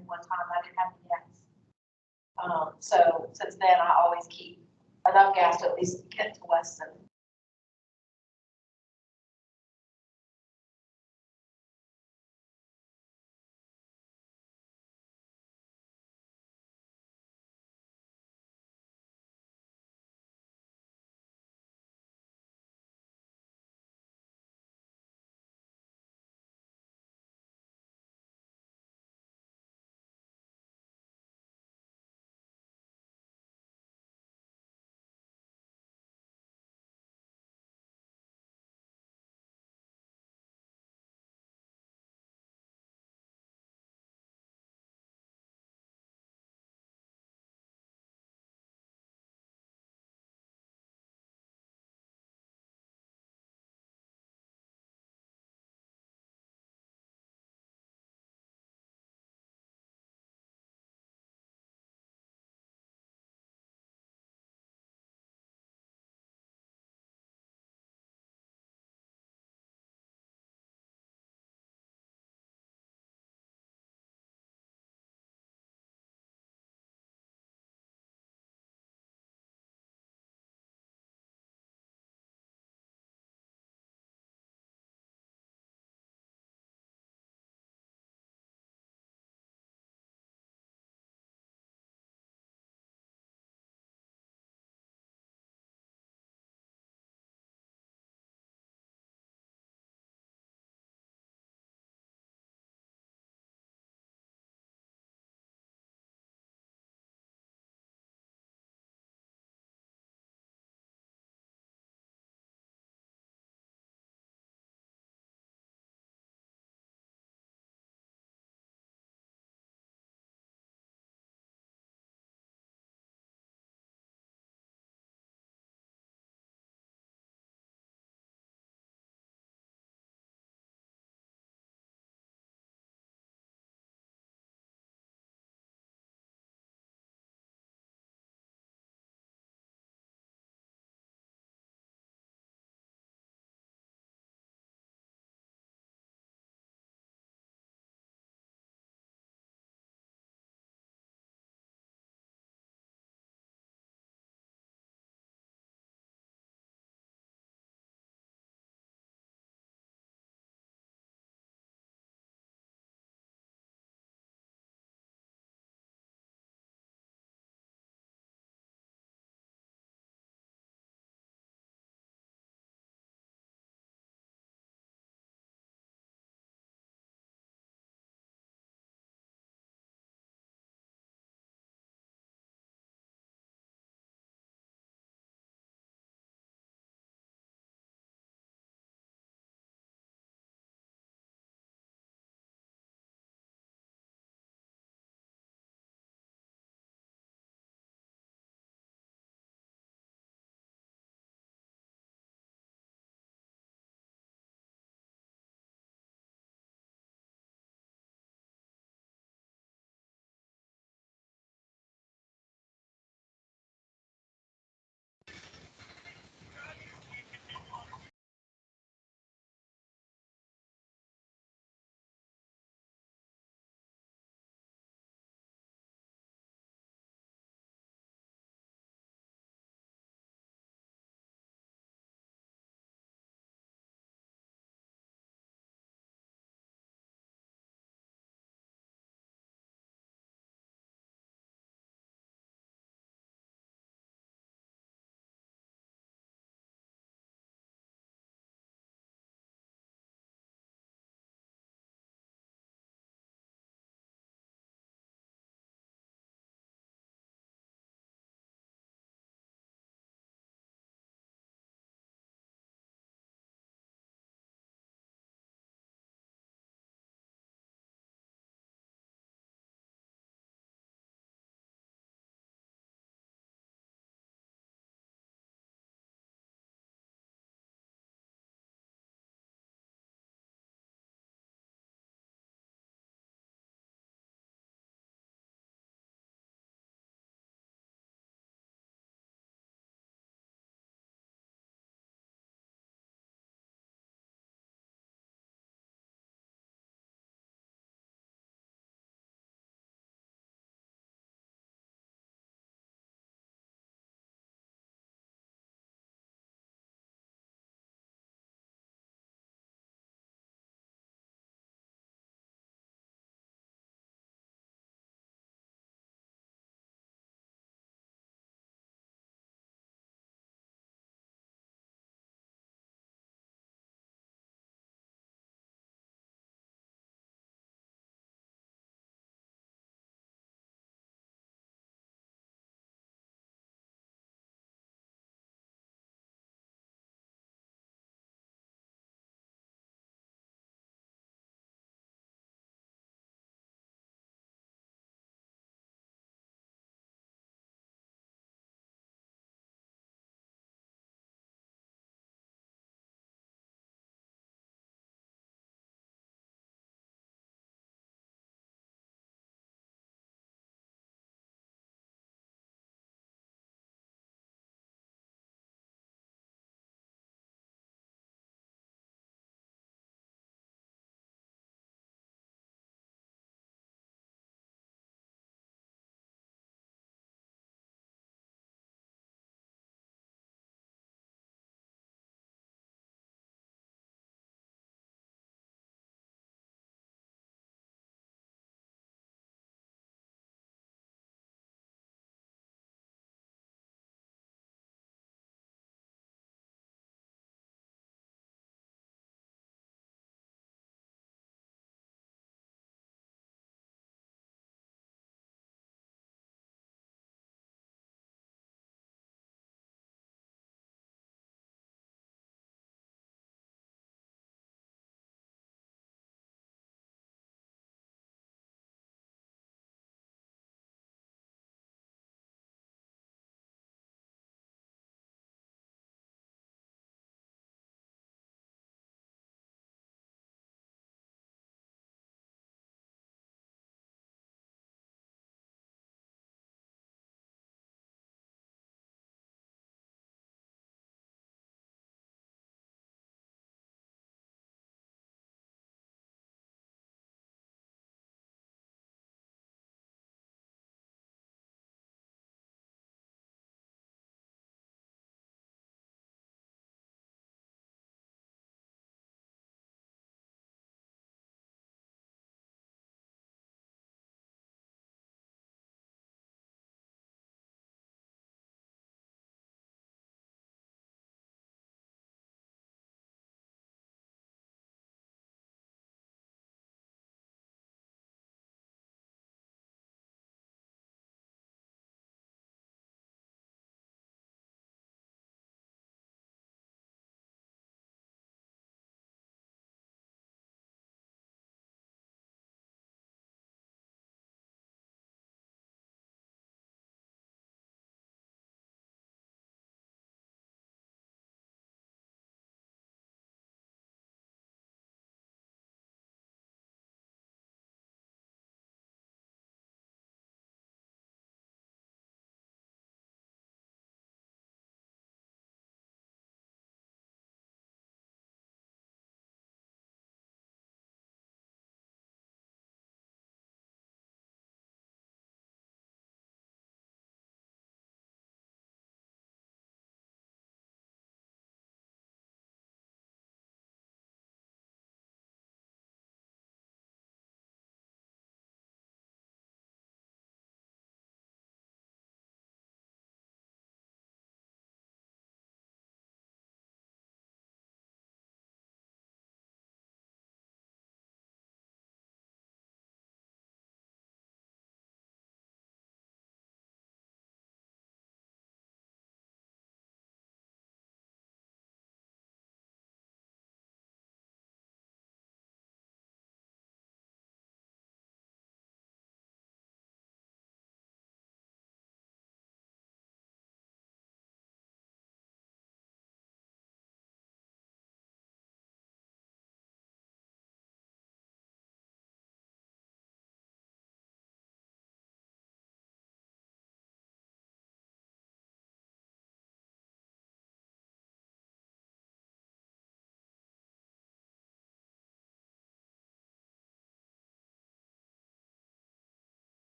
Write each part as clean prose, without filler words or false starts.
and one time I didn't have any gas. So since then, I always keep enough gas to at least get to Weston.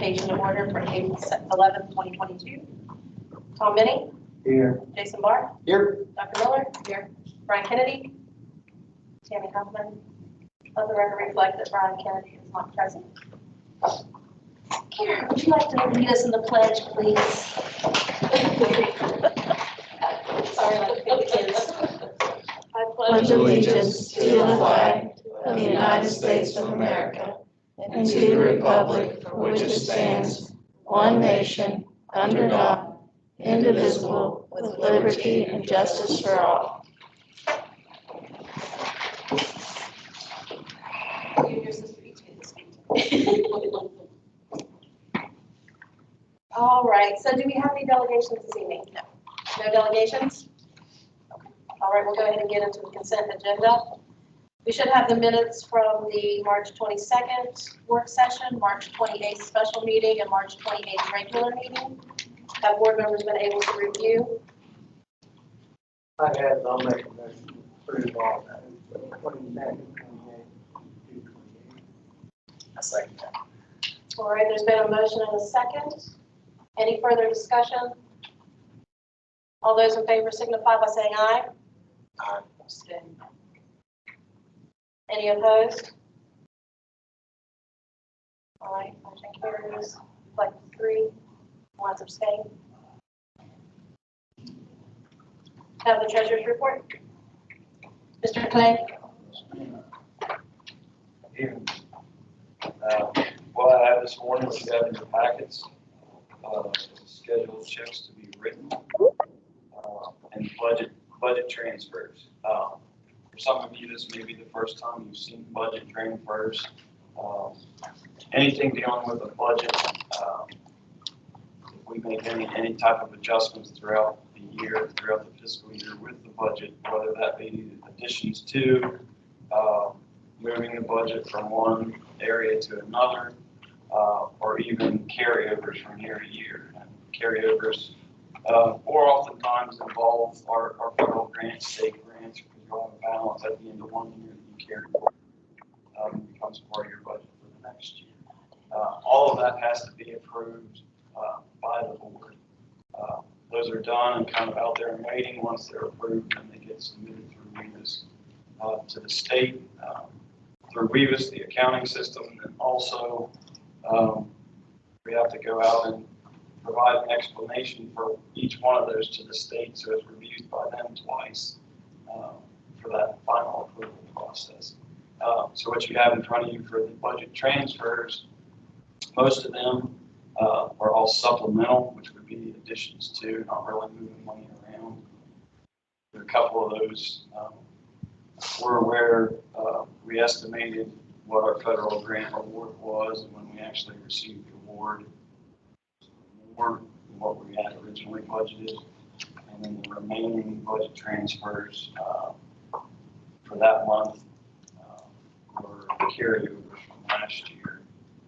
Education in order for April 11th, 2022. Tom Minnie, Here. Jason Barr, Here. Dr. Miller, here. Brian Kennedy, Tammy Huffman. Let the record reflect that Brian Kennedy is not present. Karen, would you like to lead us in the pledge, please? Sorry, like the kids. I Pledge allegiance to the flag of the United States of America and to the republic for which it stands, one nation, under God, indivisible, with liberty and justice for all. You and your sister each get to speak. All right, so do we have any delegations this evening? No. No delegations? Okay. All right, we'll go ahead and get into the consent agenda. We should have the minutes from the March 22nd work session, March 28th special meeting, and March 28th regular meeting. Have board members been able to review? I have, I'll make a motion to approve all that. 29, 28, 28. I second that. All right, there's been a motion and a second. Any further discussion? All those in favor signify by saying aye. Aye. Any opposed? All right, motion carries like 3, 1 abstain. Have the treasurer's report. Mr. Clay? Here. What I have this morning, what you have in your packets, scheduled checks to be written, and budget transfers. For some of you, this may be the first time you've seen budget transfers. Anything dealing with a budget, if we make any type of adjustments throughout the year, throughout the fiscal year with the budget, whether that be additions to, moving the budget from one area to another, or even carryovers from year to year. And carryovers more oftentimes involve our federal grants, state grants, because you'll have a balance at the end of one year that you carry forward. Becomes part of your budget for the next year. All of that has to be approved by the board. Those are done and kind of out there and waiting. Once they're approved, then they get submitted through WEVAS to the state, through WEVAS, the accounting system, and also we have to go out and provide an explanation for each one of those to the state, so it's reviewed by them twice for that final approval process. So what you have in front of you for the budget transfers, most of them are all supplemental, which would be additions to, not really moving money around. There are a couple of those we're aware, we estimated what our federal grant award was, and when we actually received the award, more than what we had originally budgeted, and then the remaining budget transfers for that month were carryovers from last year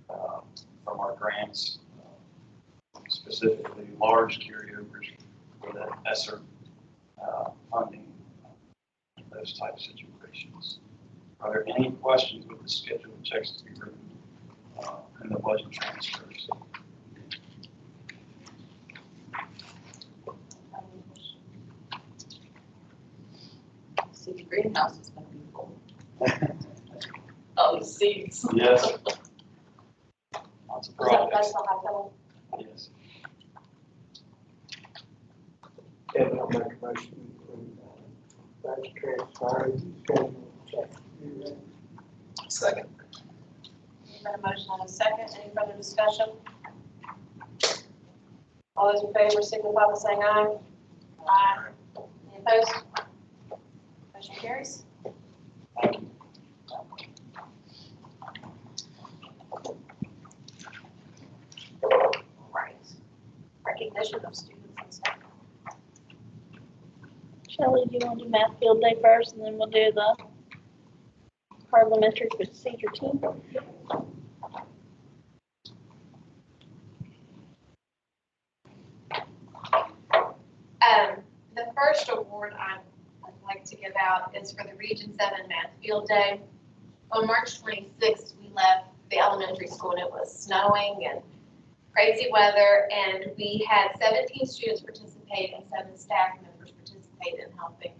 from our grants, specifically large carryovers for the ESSER funding, those type of situations. Are there any questions with the scheduled checks to be written and the budget transfers? See, the greenhouse is going to be full. Oh, the seeds. Yes. Lots of Is that, that's projects. the high level? Yes. Kevin, I'll make a motion to approve budget transfer, scheduled checks to be written. Second. We've got a motion and a second. Any further discussion? All those in favor signify by saying aye. Aye. Any opposed? Motion carries. Thank you. All right. Recognition of students and staff. Shelley, do you want to do math field day first, and then we'll do the parliamentary procedure team? The first award I'd like to give out is for the Region 7 Math Field Day. On March 26th, we left the elementary school and it was snowing, and crazy weather, and we had 17 students participate and 7 staff members participate in helping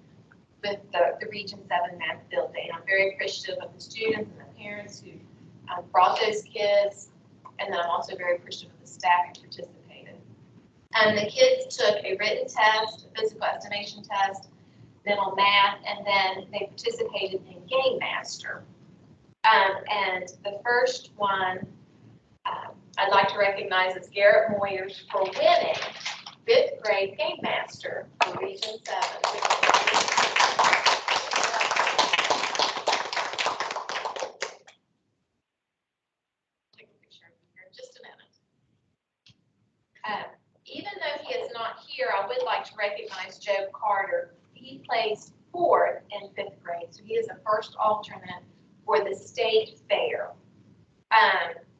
with the Region 7 Math Field Day. And I'm very appreciative of the students and the parents who brought those kids, and then I'm also very appreciative of the staff who participated. And the kids took a written test, a physical estimation test, mental math, and then they participated in Game Master. And the first one I'd like to recognize is Garrett Moyers for winning 5th grade Game Master for Region 7. Take a picture of you here in just a minute. Even though he is not here, I would like to recognize Joe Carter. He placed 4th in 5th grade, so he is the first alternate for the state fair,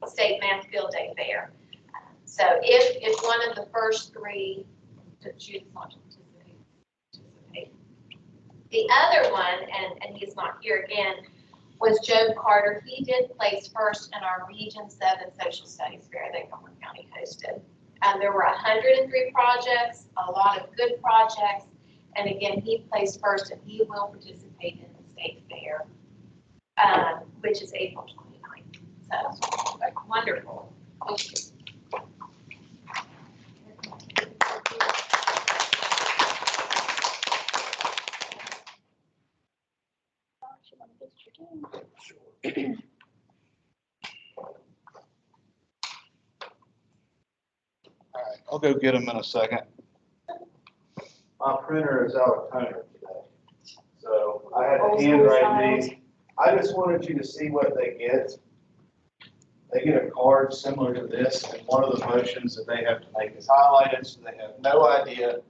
state math field day fair. So if one of the first 3, Judith's not to participate. The other one, and he's not here again, was Joe Carter. He did place 1st in our Region 7 Social Studies Fair that Montgomery County hosted. There were 103 projects, a lot of good projects, and again, he placed 1st, and he will participate in the state fair, which is April 29th. So, wonderful. All right, I'll go get them in a second. My printer is out of toner today, so I had to handwrite these. I just wanted you to see what they get. They get a card similar to this, and one of the motions that they have to make is highlighted, so they have no idea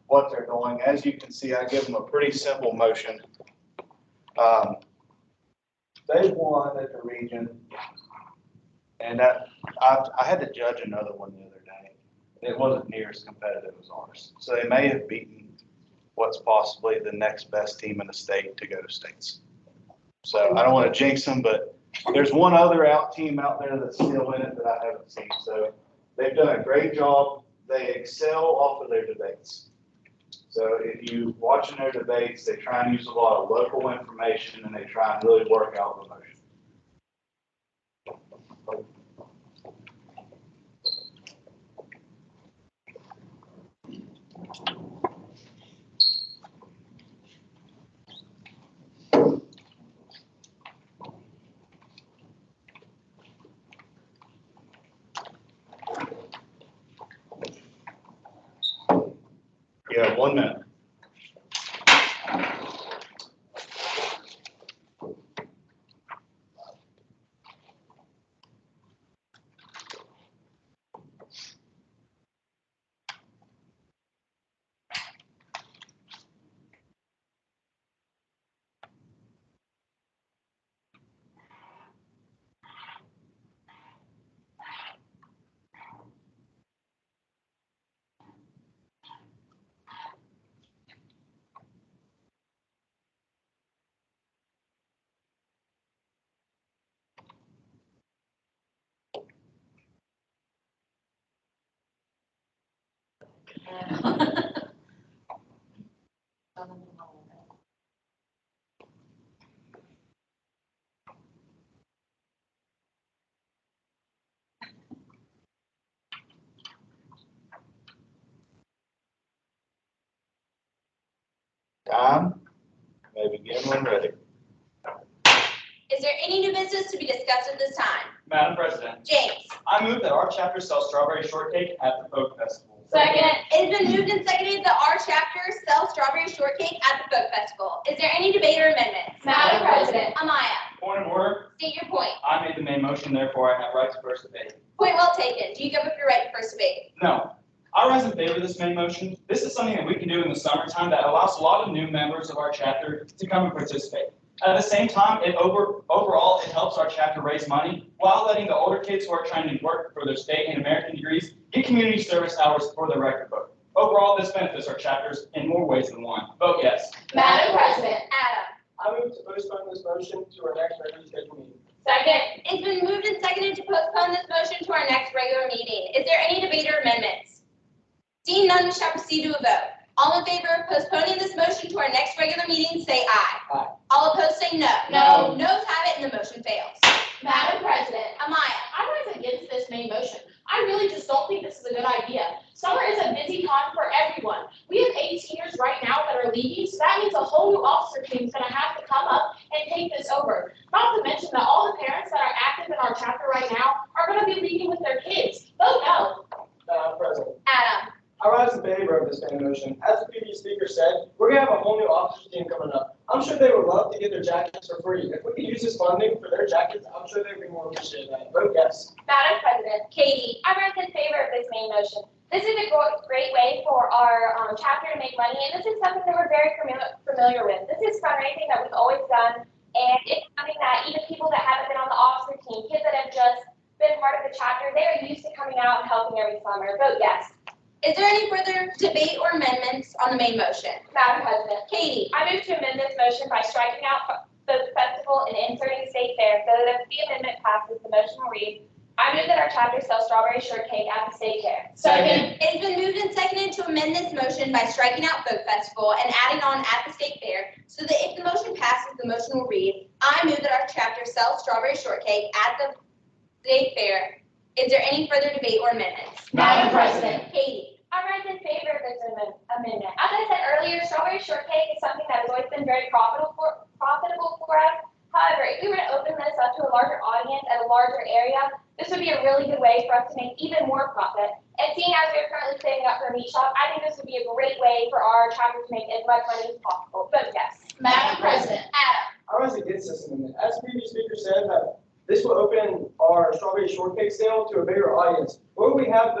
what they're doing. As you can see, I give them a pretty simple motion. They won at the region, and I had to judge another one the other day. It wasn't near as competitive as ours, so they may have beaten what's possibly the next best team in the state to go to states. So I don't want to jinx them, but there's one other team out there that's still in it that I haven't seen. So they've done a great job. They excel off of their debates. So if you watch their debates, they try and use a lot of local information, and they try and really work out the motion. You have 1 minute. Time, may begin when ready. Is there any new business to be discussed at this time? Madam President, James. I move that our chapter sell strawberry shortcake at the Folk Festival. Second. It's been moved and seconded that our chapter sell strawberry shortcake at the Folk Festival. Is there any debate or amendments? Madam President. Amaya. Point of order. State your point. I made the main motion, therefore I have right to first debate. Point well taken. Do you give up your right to first debate? No. I rise in favor of this main motion. This is something that we can do in the summertime that allows a lot of new members of our chapter to come and participate. At the same time, overall, it helps our chapter raise money while letting the older kids who are trying to work for their state and American degrees get community service hours for their record book. Overall, this benefits our chapters in more ways than one. Vote yes. Madam President. Adam. I move to postpone this motion to our next regularly scheduled meeting. Second. It's been moved and seconded to postpone this motion to our next regular meeting. Is there any debate or amendments? Seeing none, we shall proceed to a vote. All in favor of postponing this motion to our next regular meeting, say aye. Aye. All opposed, say no. No. Noes have it, and the motion fails. Madam President, Amaya. I rise against this main motion. I really just don't think this is a good idea. Summer is a busy time for everyone. We have 8 seniors right now that are leaving, so that means a whole new officer team is gonna have to come up and take this over. Not to mention that all the parents that are active in our chapter right now are gonna be leaving with their kids. Vote no. Madam President, Adam. I rise in favor of this main motion. As the previous speaker said, we're gonna have a whole new officers team coming up. I'm sure they would love to get their jackets for free. If we could use this funding for their jackets, I'm sure they'd be more appreciative of that. Vote yes. Madam President. Katie. I rise in favor of this main motion. This is a great way for our chapter to make money, and this is something that we're very familiar with. This is fundraising that we've always done, and it's something that even people that haven't been on the officer team, kids that have just been part of the chapter, they are used to coming out and helping every summer. Vote yes. Is there any further debate or amendments on the main motion? Madam President, Katie. I move to amend this motion by striking out the festival and inserting state fair so that if the amendment passes, the motion will read, I move that our chapter sell strawberry shortcake at the state fair. Second. It's been moved and seconded to amend this motion by striking out Folk Festival and adding on at the state fair, so that if the motion passes, the motion will read, I move that our chapter sell strawberry shortcake at the state fair. Is there any further debate or amendments? Madam President. Katie. I rise in favor of this amendment. As I said earlier, strawberry shortcake is something that has always been very profitable for us. However, if we were to open this up to a larger audience at a larger area, this would be a really good way for us to make even more profit. And seeing as we're currently saving up for a meat shop, I think this would be a great way for our chapter to make as much money as possible. Vote yes. Madam President. Adam. I rise against this amendment. As the previous speaker said, that this will open our strawberry shortcake sale to a bigger audience. Where we have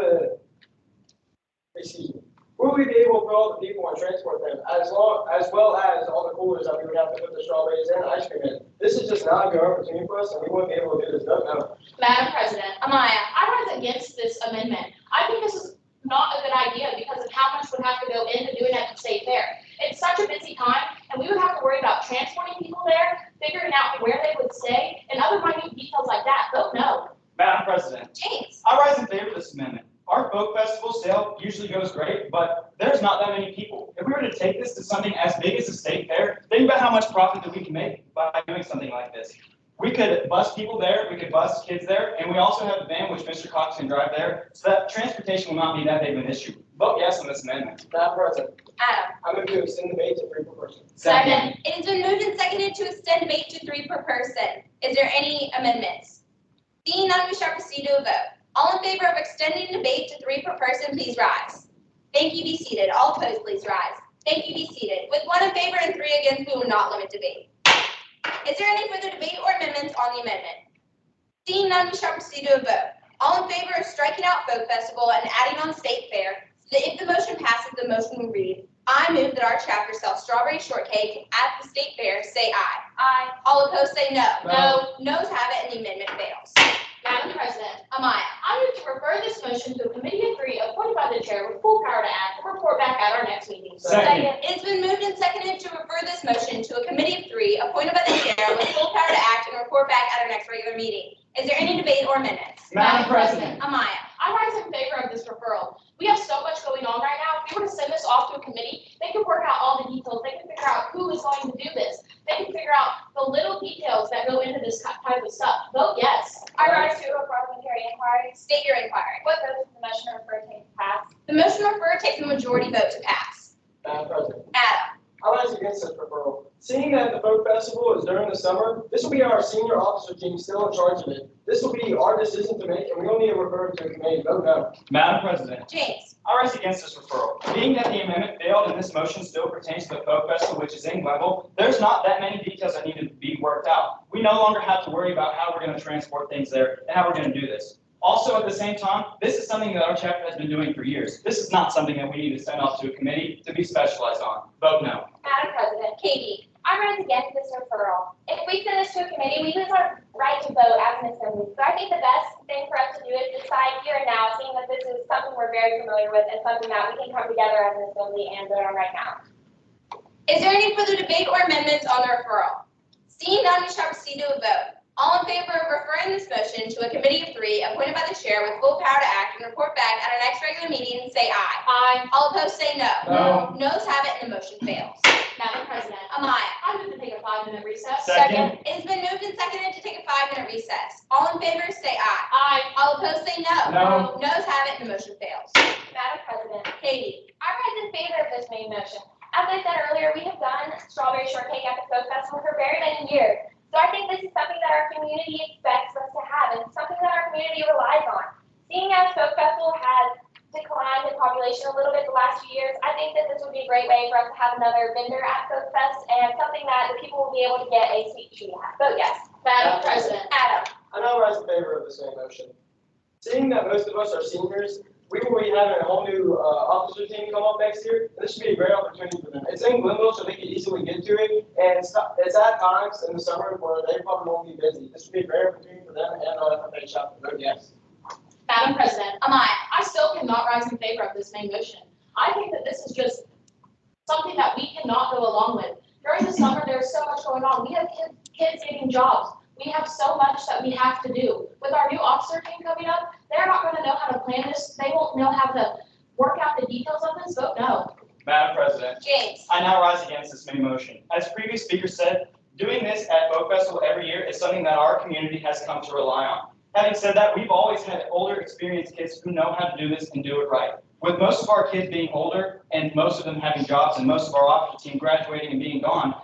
will we be able to put all the people and transport them, as well as all the coolers that we would have to put the strawberries and ice cream in? This is just not a good opportunity for us, and we wouldn't be able to do this. Vote no. Madam President. Amaya. I rise against this amendment. I think this is not a good idea because of how much would have to go into doing it at the state fair. It's such a busy time, and we would have to worry about transporting people there, figuring out where they would stay, and other minute details like that. Vote no. Madam President, James. I rise in favor of this amendment. Our folk festival sale usually goes great, but there's not that many people. If we were to take this to something as big as a state fair, think about how much profit that we can make by doing something like this. We could bus people there, we could bus kids there, and we also have a van which Mr. Cox can drive there, so that transportation will not be that big of an issue. Vote yes on this amendment. Madam President, Adam. I move to extend debate to 3 per person. Second. It has been moved and seconded to extend debate to 3 per person. Is there any amendments? Seeing none, we shall proceed to a vote. All in favor of extending debate to 3 per person, please rise. Thank you, be seated. All opposed, please rise. Thank you, be seated. With 1 in favor and 3 against, we will not limit debate. Is there any further debate or amendments on the amendment? Seeing none, we shall proceed to a vote. All in favor of striking out Folk Festival and adding on State Fair, so that if the motion passes, the motion will read, I move that our chapter sell strawberry shortcake at the State Fair, say aye. Aye. All opposed, say no. No. Noes have it, and the amendment fails. Madam President. Amaya. I move to refer this motion to a committee of 3 appointed by the chair with full power to act and report back at our next meeting. Second. It's been moved and seconded to refer this motion to a committee of 3 appointed by the chair with full power to act and report back at our next regular meeting. Is there any debate or amendments? Madam President. Amaya. I rise in favor of this referral. We have so much going on right now. If we were to send this off to a committee, they could work out all the details. They can figure out who is going to do this. They can figure out the little details that go into this type of stuff. Vote yes. I rise to a parliamentary inquiry. State your inquiry. What votes does the motion refer to pass? The motion referred takes a majority vote to pass. Madam President, Adam. I rise against this referral. Seeing that the Folk Festival is during the summer, this will be our senior officer team still in charge of it. This will be our decision to make, and we don't need to refer it to a committee. Vote no. Madam President, James. I rise against this referral. Being that the amendment failed and this motion still pertains to the Folk Festival, which is in level, there's not that many details that need to be worked out. We no longer have to worry about how we're going to transport things there and how we're going to do this. Also, at the same time, this is something that our chapter has been doing for years. This is not something that we need to send off to a committee to be specialized on. Vote no. Madam President, Katie. I rise against this referral. If we send this to a committee, we lose our right to vote as an assembly. So I think the best thing for us to do is decide here and now, seeing that this is something we're very familiar with and something that we can come together as an assembly and vote on right now. Is there any further debate or amendments on the referral? Seeing none, we shall proceed to a vote. All in favor of referring this motion to a committee of 3 appointed by the chair with full power to act and report back at our next regular meeting, say aye. Aye. All opposed, say no. No. Noes have it and the motion fails. Madam President, Amaya. I move to take a 5-minute recess. Second. It has been moved and seconded to take a 5-minute recess. All in favor, say aye. Aye. All opposed, say no. No. Noes have it and the motion fails. Madam President, Katie. I rise in favor of this main motion. As I said earlier, we have done strawberry shortcake at the Folk Festival for very many years. So I think this is something that our community expects us to have and something that our community relies on. Seeing as Folk Festival has declined in population a little bit the last few years, I think that this would be a great way for us to have another vendor at Folk Fest and something that the people will be able to get a sweet treat at. Vote yes. Madam President, Adam. I now rise in favor of this main motion. Seeing that most of us are seniors, we will be having a whole new officer team come up next year. And this should be a great opportunity for them. It's in Glenville, so they can easily get to it. And it's at times in the summer where they probably won't be busy. This would be a great opportunity for them and our FFA shop to vote yes. Madam President, Amaya. I still cannot rise in favor of this main motion. I think that this is just something that we cannot go along with. During the summer, there's so much going on. We have kids getting jobs. We have so much that we have to do. With our new officer team coming up, they're not going to know how to plan this. They won't know how to work out the details of this. Vote no. Madam President, James. I now rise against this main motion. As previous speaker said, doing this at Folk Festival every year is something that our community has come to rely on. Having said that, we've always had older, experienced kids who know how to do this and do it right. With most of our kids being older and most of them having jobs and most of our officer team graduating and being gone,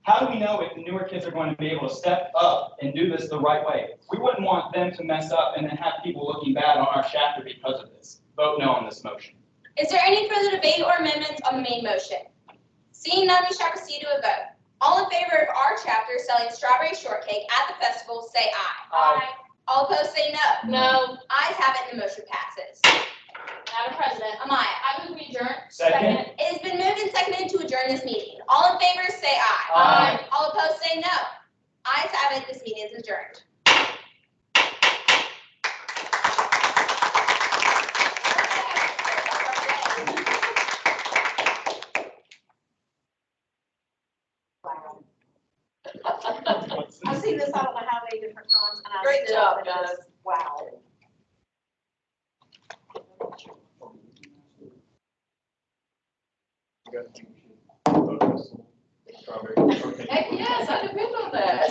how do we know if the newer kids are going to be able to step up and do this the right way? We wouldn't want them to mess up and then have people looking bad on our chapter because of this. Vote no on this motion. Is there any further debate or amendments on the main motion? Seeing none, we shall proceed to a vote. All in favor of our chapter selling strawberry shortcake at the festival, say aye. Aye. All opposed, say no. no. Ayes have it and the motion passes. Madam President, Amaya. I move we adjourn. Second. It has been moved and seconded to adjourn this meeting. All in favor, say aye. Aye. All opposed, say no. Ayes have it, this meeting is adjourned. I've seen this, I don't know how many different times, and I Great still, job, it is, wow. Heck yes, I depend on that.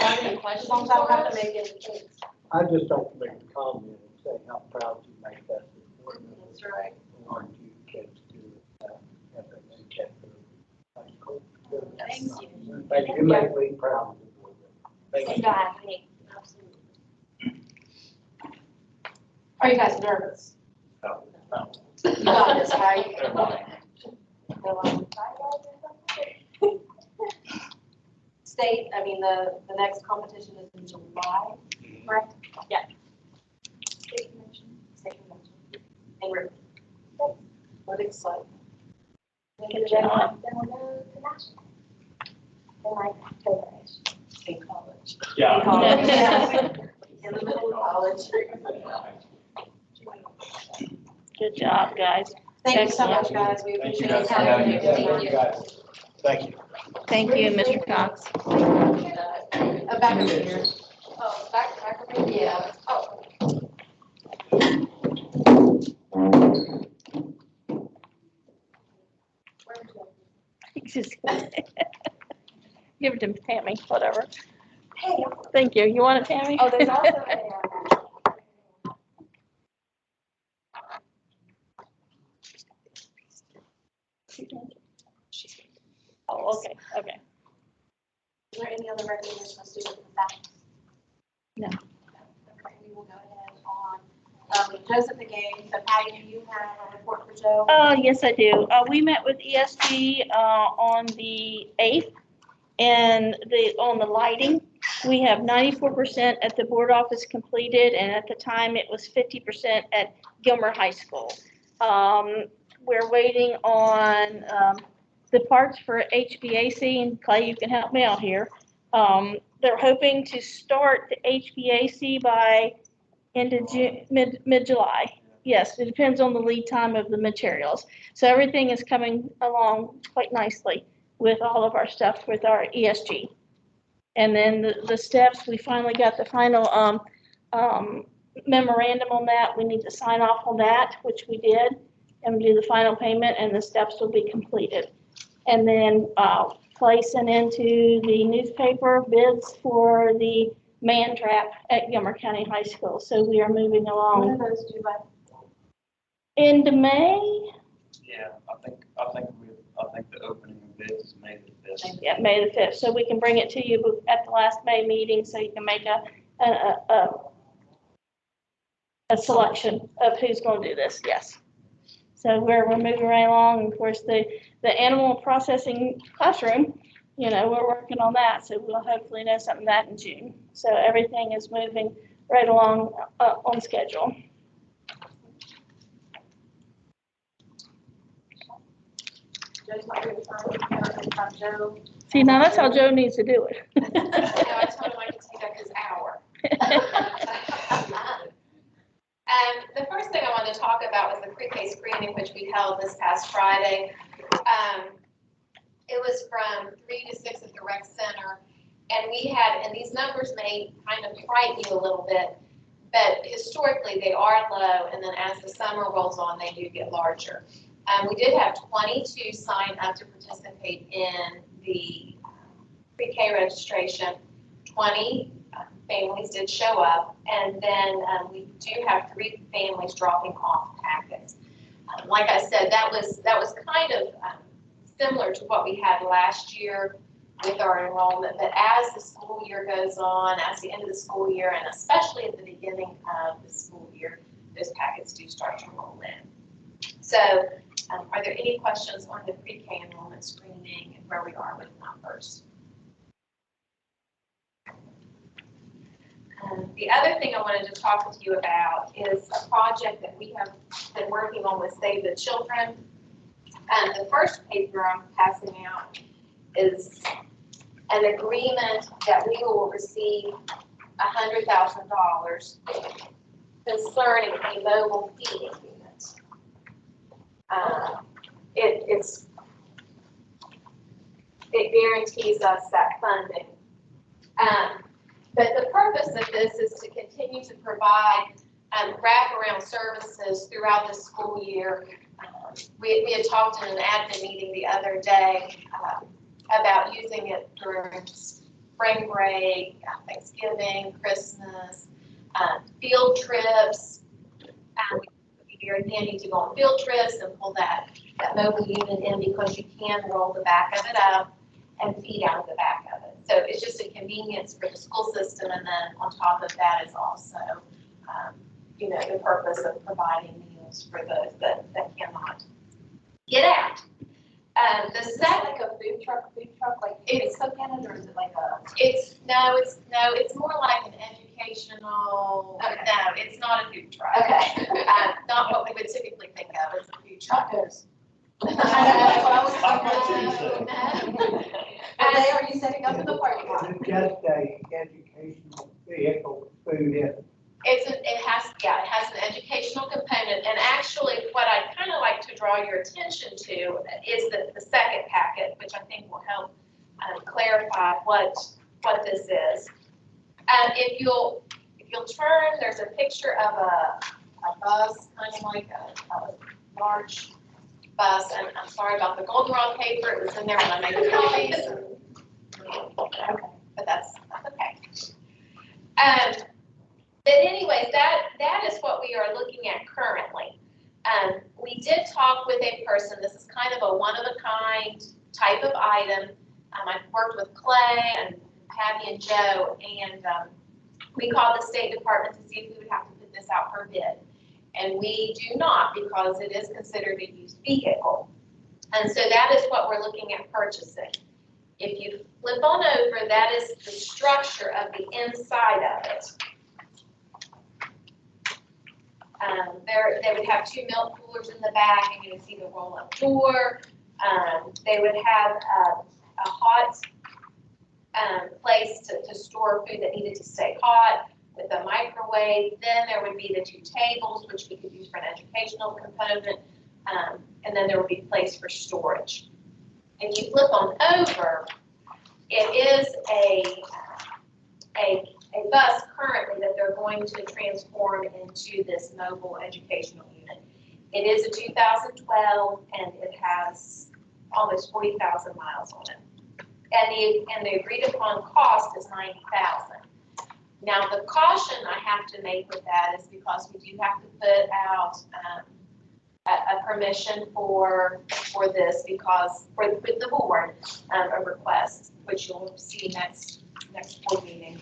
Have any questions? As long as I don't have to make any changes. I just don't make a comment and say how proud you make that. That's right. Aren't you kids to FFA chapter high school? Thank you. Thank you. You make me proud. Thank you. Are you guys nervous? No. You got this, right? State, I mean, the next competition is in July, correct? Yeah. State convention. And we're, what exciting. Good job. Then we'll go to national. Then I go to college. Yeah. In college, yeah. In the middle of college. Good job, guys. Thank you so much, guys. We Thank you appreciate guys for having me. Thank you. Thank you. Thank you, Mr. Cox. Back over here. Oh, back over here, yeah. Oh. Just give it to Tammy, whatever. Hey. Thank you. You want it, Tammy? Oh, there's also a. Oh, okay, okay. Is there any other recognition of student facts? No. Okay, we will go ahead on, Joseph again. So Patty, do you have a report for Joe? Yes, I do. We met with ESG on the 8th and on the lighting. We have 94% at the board office completed, and at the time it was 50% at Gilmer High School. We're waiting on the parts for HVAC, and Clay, you can help me out here. They're hoping to start the HVAC by end of June, mid-July. Yes, it depends on the lead time of the materials. So everything is coming along quite nicely with all of our stuff with our ESG. And then the steps, we finally got the final memorandum on that. We need to sign off on that, which we did, and do the final payment, and the steps will be completed. And then placing into the newspaper bids for the man trap at Gilmer County High School. So we are moving When along. are those due by? Into May, Yeah, I think the opening of bids is May the 5th. yeah, May the 5th. So we can bring it to you at the last May meeting, so you can make a selection of who's going to do this, yes. So we're moving right along, and of course, the animal processing classroom, we're working on that, so we'll hopefully know something of that in June. So everything is moving right along on schedule. Joe's not here to sign. Joe. See, now that's how Joe needs to do it. No, I told him I could take up his hour. The first thing I wanted to talk about was the pre-K screening, which we held this past Friday. It was from 3 to 6 at the rec center, and these numbers may kind of frighten you a little bit, but historically they are low, and then as the summer rolls on, they do get larger. We did have 22 sign up to participate in the pre-K registration. 20 families did show up, and then we do have 3 families dropping off packets. Like I said, that was kind of similar to what we had last year with our enrollment, but as the school year goes on, as the end of the school year, and especially at the beginning of the school year, those packets do start to roll in. So are there any questions on the pre-K enrollment screening and where we are with numbers? The other thing I wanted to talk with you about is a project that we have been working on with Save the Children. The first paper I'm passing out is an agreement that we will receive $100,000 concerning a mobile feeding unit. It guarantees us that funding. But the purpose of this is to continue to provide wraparound services throughout the school year. We had talked in an admin meeting the other day about using it during spring break, Thanksgiving, Christmas, field trips. You're very handy to go on field trips and pull that mobile unit in, because you can roll the back of it up and feed out of the back of it. So it's just a convenience for the school system, and then on top of that is also, the purpose of providing meals for those that cannot get out. The second, like a food truck, like it's cooking, or is it like a? It's more like an educational. Okay. No, it's not a food truck. Okay. Not what we would typically think of as a food truck. Tacos. That's what I was How much is thinking. And they are you setting up in the parking lot? It's just a educational vehicle, food in. It has an educational component, and actually what I'd kind of like to draw your attention to is the second packet, which I think will help clarify what this is. If you'll turn, there's a picture of a bus, kind of like a large bus, and I'm sorry about the goldenrod paper, it was in there when I made the copies. But that's okay. But anyways, that is what we are looking at currently. We did talk with a person. This is kind of a one-of-a-kind type of item. I've worked with Clay and Patty and Joe, and we called the State Department to see if we would have to put this out for bid. And we do not, because it is considered a used vehicle. And so that is what we're looking at purchasing. If you flip on over, that is the structure of the inside of it. They would have 2 milk coolers in the back, and you would see the roll-up door. They would have a hot place to store food that needed to stay hot with a microwave. Then there would be the 2 tables, which we could use for an educational component, and then there would be place for storage. And you flip on over, It is a bus currently that they're going to transform into this mobile educational unit. It is a 2012 and it has almost 40,000 miles on it. And the agreed upon cost is $90,000. Now, the caution I have to make with that is because we do have to put out a permission for this because, with the board, a request, which you'll see next board meeting.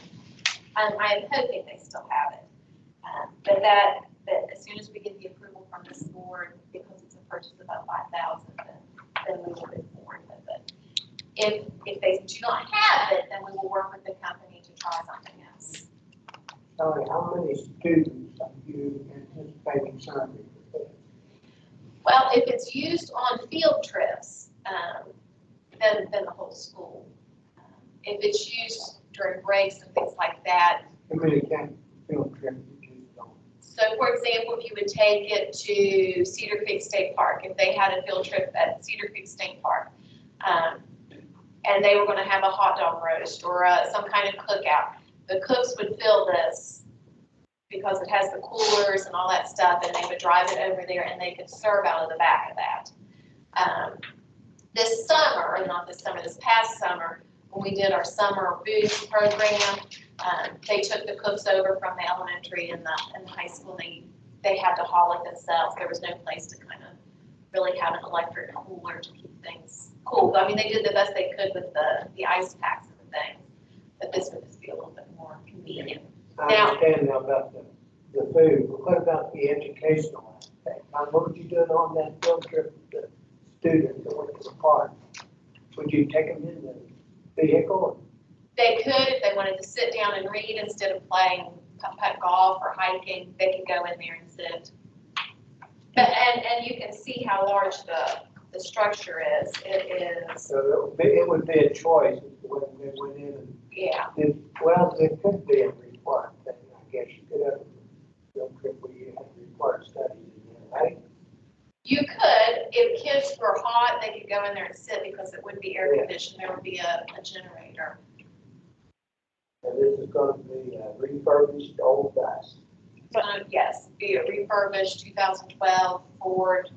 I'm hoping they still have it. But as soon as we get the approval from this board, because it's a purchase of about $5,000, then we will move forward with it. If they do not have it, then we will work with the company to try something else. Sorry, how many students are you anticipating serving? Well, if it's used on field trips, then the whole school. If it's used during breaks and things like that. How many can field trips did you use on? So, for example, if you would take it to Cedar Creek State Park, if they had a field trip at Cedar Creek State Park, and they were going to have a hot dog roast or some kind of cookout, the cooks would fill this because it has the coolers and all that stuff, and they would drive it over there and they could serve out of the back of that. This summer, or not this summer, this past summer, when we did our summer booth program, they took the cooks over from the elementary and the high school. They had to haul it themselves. There was no place to kind of really have an electric cooler to keep things cool. I mean, they did the best they could with the ice packs and the things, but this would just be a little bit more convenient. I understand now about the food, but what about the educational aspect? What would you do on that field trip with the students that went to the park? Would you take them in the vehicle? They could, if they wanted to sit down and read instead of playing putt-putt golf or hiking, they could go in there and sit. But, and you can see how large the structure is. It is. So it would be a choice when they went in and. Yeah. Well, it could be a required thing, I guess. You could have a field trip where you have required studies in there, right? You could, if kids were hot, they could go in there and sit because it wouldn't be air conditioned. There would be a generator. And this is going to be a refurbished old bus. Yes, be a refurbished 2012 Ford.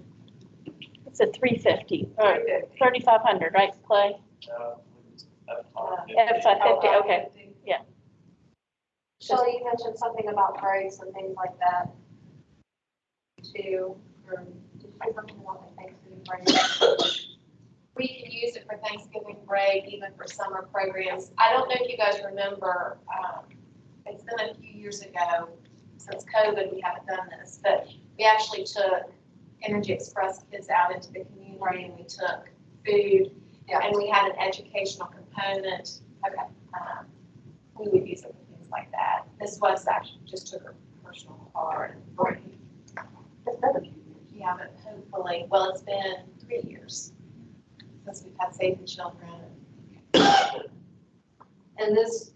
It's a 350, or 350. 3,500, right, Clay? F-550, okay. Yeah. Shelley, you mentioned something about breaks and things like that too. Did you say something about the Thanksgiving break? We can use it for Thanksgiving break, even for summer programs. I don't know if you guys remember, it's been a few years ago, since COVID, we haven't done this, but we actually took Energy Express kids out into the community and we took food, and we had an educational component. Okay. We would use it for things like that. This was actually just took a personal car and it's been a few years. Yeah, but hopefully, well, it's been 3 years since we've had Save the Children. And this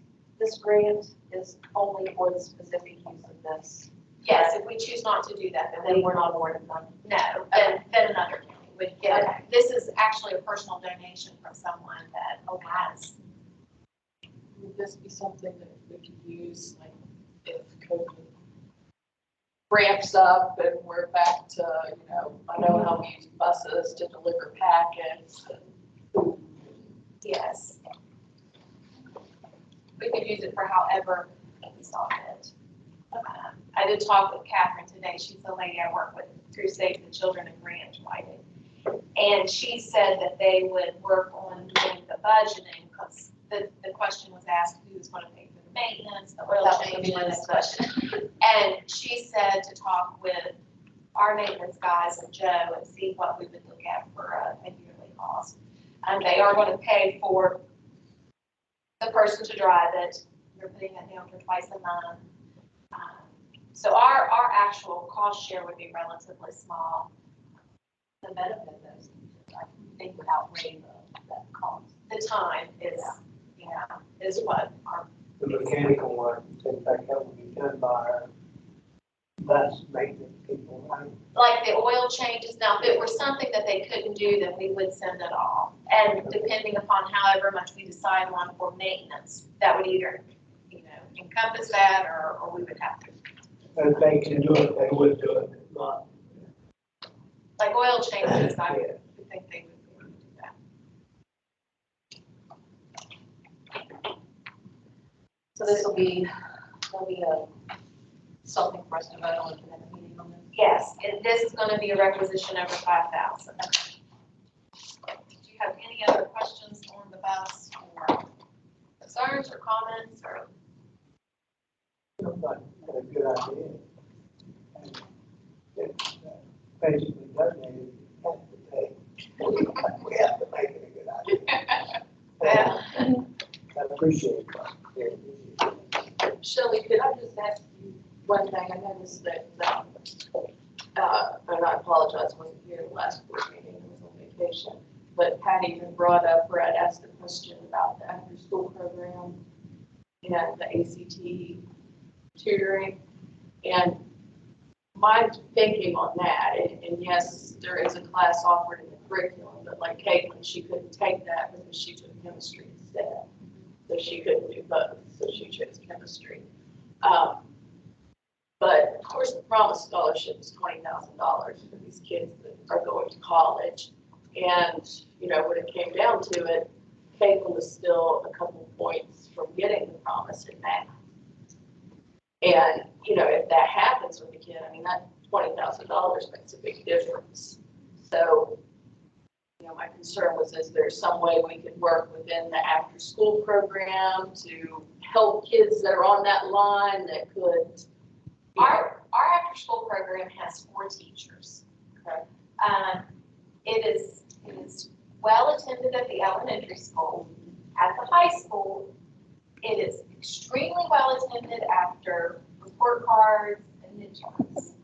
grant is only for the specific use of this. Yes, if we choose not to do that, Then we're not awarded money. no, then another county would get it. This is actually a personal donation from someone that has. Would this be something that we could use, like, if COVID ramps up and we're back to, I know how we use buses to deliver packets and food. Yes. We could use it for however we saw fit. I did talk with Catherine today. She's the lady I work with through Save the Children and Grant Writing. And she said that they would work on doing the budgeting because the question was asked who's going to pay for the maintenance, the oil changes. And she said to talk with our maintenance guys and Joe and see what we would look at for a yearly cost. And they are going to pay for the person to drive it. We're putting it down for twice a month. So our actual cost share would be relatively small. The benefit is, I think, would outweigh that cost. The time is what our. The mechanical work, in fact, that would be done by our bus maintenance people, right? Like the oil changes, now if it were something that they couldn't do, then we would send it off. And depending upon however much we decide on for maintenance, that would either, encompass that or we would have to. If they can do it, they would do it. If not, Like oil changes, I would think they would be able to do that. So this will be, something for us to vote on for the next meeting on this. Yes, and this is gonna be a requisition over 5,000. Do you have any other questions on the bus or concerns or comments or? somebody had a good idea. And it basically donated, you have to pay. We have to make it a good idea. Yeah. I appreciate it. Shelley, could I just ask you one thing? I noticed that, and I apologize, I wasn't here the last board meeting, I was on vacation. But Patty had brought up where I'd asked a question about the after-school program and the ACT tutoring. And my thinking on that, and yes, there is a class offered in the curriculum, but like Caitlin, she couldn't take that because she took chemistry instead. So she couldn't do both, so she chose chemistry. But of course, the Promise Scholarship is $20,000 for these kids that are going to college. And, when it came down to it, Caitlin was still a couple points from getting the Promise in math. And, if that happens with a kid, that $20,000 makes a big difference. So, my concern was, is there some way we could work within the after-school program to help kids that are on that line that could? Our after-school program has 4 teachers. Okay. It is well attended at the elementary school. At the high school, it is extremely well attended after report cards and midterms.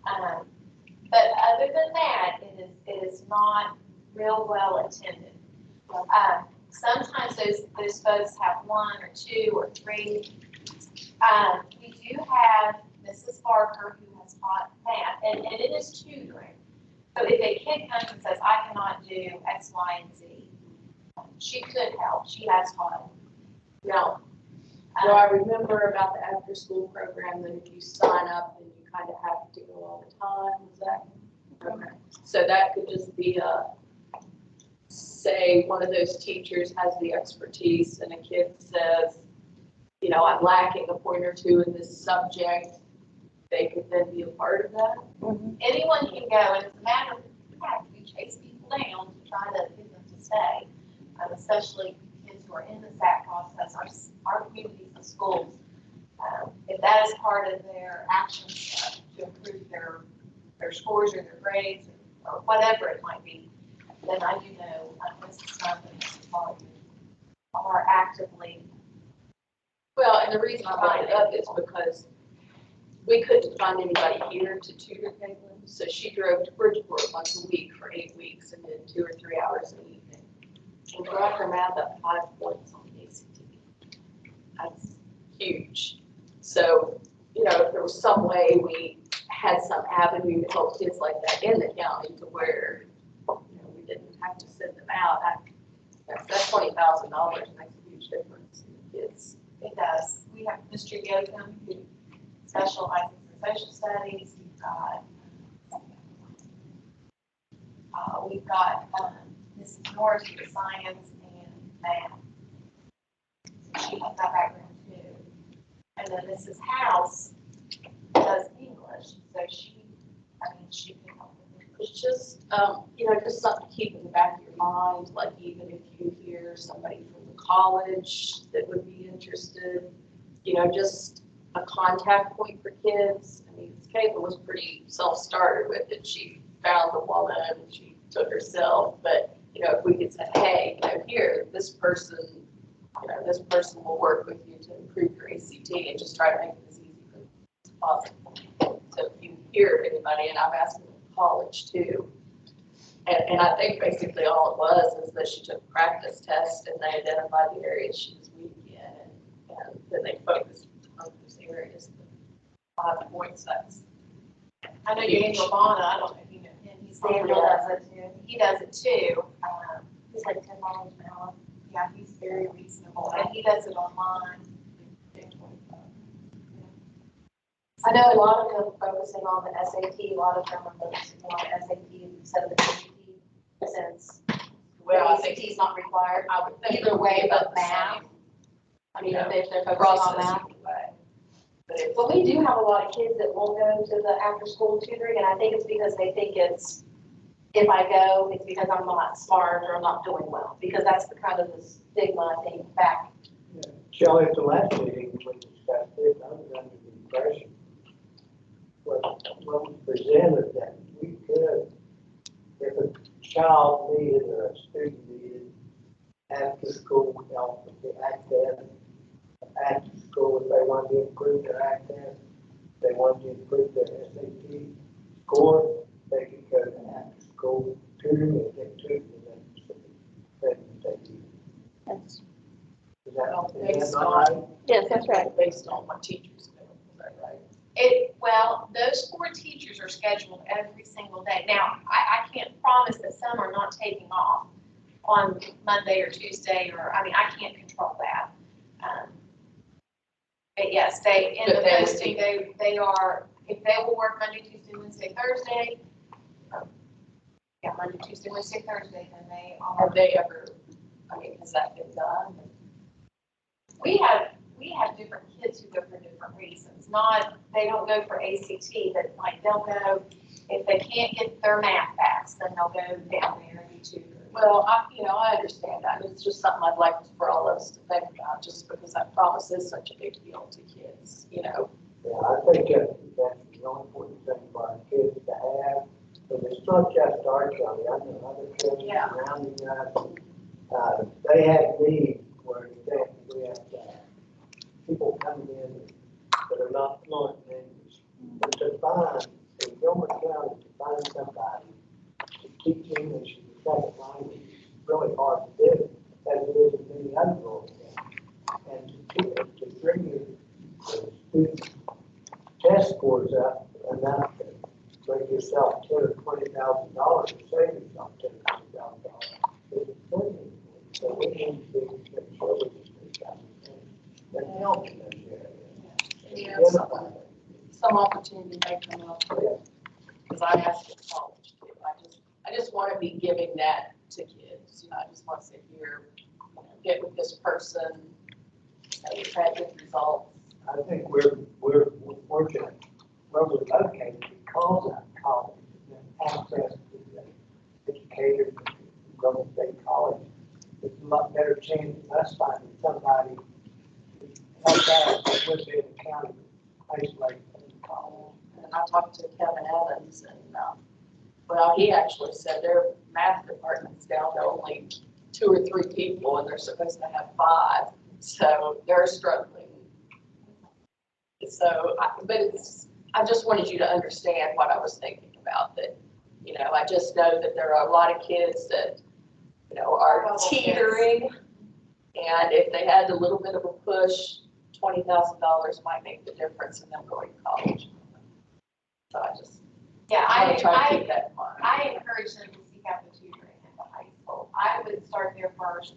But other than that, it is not real well attended. Sometimes those folks have 1 or 2 or 3. We do have Mrs. Barker who has taught math, and it is tutoring. So if a kid comes and says, I cannot do X, Y, and Z, she could help. She has taught. Now, I remember about the after-school program that if you sign up, then you kind of have to go all the time. Is that? Okay. So that could just be say one of those teachers has the expertise and a kid says, I'm lacking a point or 2 in this subject, they could then be a part of that. Mm-hmm. Anyone can go, and it's a matter of fact, we chase people down to try to get them to stay, especially kids who are in the SAT process, our communities and schools. If that is part of their action step to improve their scores or their grades or whatever it might be, then I do know Mrs. Smith and Mrs. Barton are actively. Well, and the reason I brought it up is because we couldn't find anybody here to tutor Caitlin, so she drove to Bridgeport once a week for 8 weeks and did 2 or 3 hours an evening. And brought her math up 5 points on the ACT. That's huge. So, if there was some way we had some avenue to help kids like that in the county to where, we didn't have to send them out, that $20,000 makes a huge difference in the kids. It does. We have Mr. Yoakum who specializes in social studies. We've got Mrs. Norris for science and math. She has that background too. And then Mrs. House does English, so she can help with English. It's just, just something to keep in the back of your mind, like even if you hear somebody from the college that would be interested, just a contact point for kids. Caitlin was pretty self-started with it. She found the woman, she took herself, but, if we could say, hey, here, this person will work with you to improve your ACT and just try to make it as easy as possible. So if you hear of anybody, and I'm asking college too, and I think basically all it was is that she took a practice test and they identified the areas she was weak in, and then they focused on those areas. 5 points, I know Daniel Bonna, I don't know if you know him, he's Daniel does it too. He does it too. He's like $10 an hour. Yeah, he's very reasonable, and he does it online. I know a lot of them focusing on the SAT, a lot of them are focusing on the SAT instead of the ACT, since the Well, I ACT think is not required. I would think Either way, about but the math. same. I mean, if they're focusing on Process math. either way. But if, But we do have a lot of kids that won't go to the after-school tutoring, and I think it's because they think it's, if I go, it's because I'm not smart or I'm not doing well, because that's the kind of the stigma, I think, back. Shelley, at the last meeting, we discussed this, I was under the impression, when we presented that we could, if a child needed or a student needed after-school help with the academic, after school, if they wanted to improve their academic, they wanted to improve their SAT score, they could go to after-school tutoring and get tutored in that they That's, Is that based not on, right? yes, that's right. based on what teachers do, is that right? Well, those 4 teachers are scheduled every single day. Now, I can't promise that some are not taking off on Monday or Tuesday, or, I mean, I can't control that. But yes, they, in But the they would posting, they are, if they will work Monday, Tuesday, Wednesday, Thursday, yeah, Monday, Tuesday, Wednesday, Thursday, then they are. Have they ever, I mean, has that been done? We have different kids who go for different reasons, they don't go for ACT, but like they'll go, if they can't get their math backs, then they'll go down there and do tutoring. Well, I understand that. It's just something I'd like for all of us to think about, just because I promise is such a big deal to kids, you know? Yeah, I think that's the most important thing for our kids to have. But it's not just our county, I know other counties Yeah. around the United, they have needs where we have people coming in that are not fluent in English. But to find, in Gilbert County, to find somebody to teach English as a second language is really hard to do, as it is in many other rural counties. And to bring your student test scores up enough to make yourself $10,000 or $20,000 or save yourself $10,000 is important. So we need to make sure we can do that and help in those areas. Yeah, Identify them. some opportunity may come up, because I asked at college too. I just want to be giving that to kids, you know, I just want to sit here, you know, get with this person, that we've had good results. I think we're fortunate where we're located because of college and access to the educators from Golden State College. It's a lot better chance of us finding somebody who helps us within the county, isolated from the college. And I talked to Kevin Evans, and, well, he actually said their math department's down to only 2 or 3 people, and they're supposed to have 5, so they're struggling. So, I just wanted you to understand what I was thinking about, that, you know, I just know that there are a lot of kids that, you know, are teetering, and if they had a little bit of a push, $20,000 might make the difference in them going to college. So Yeah, I try to keep that in mind. I encourage them to seek out the tutoring at the high school. I would start there first.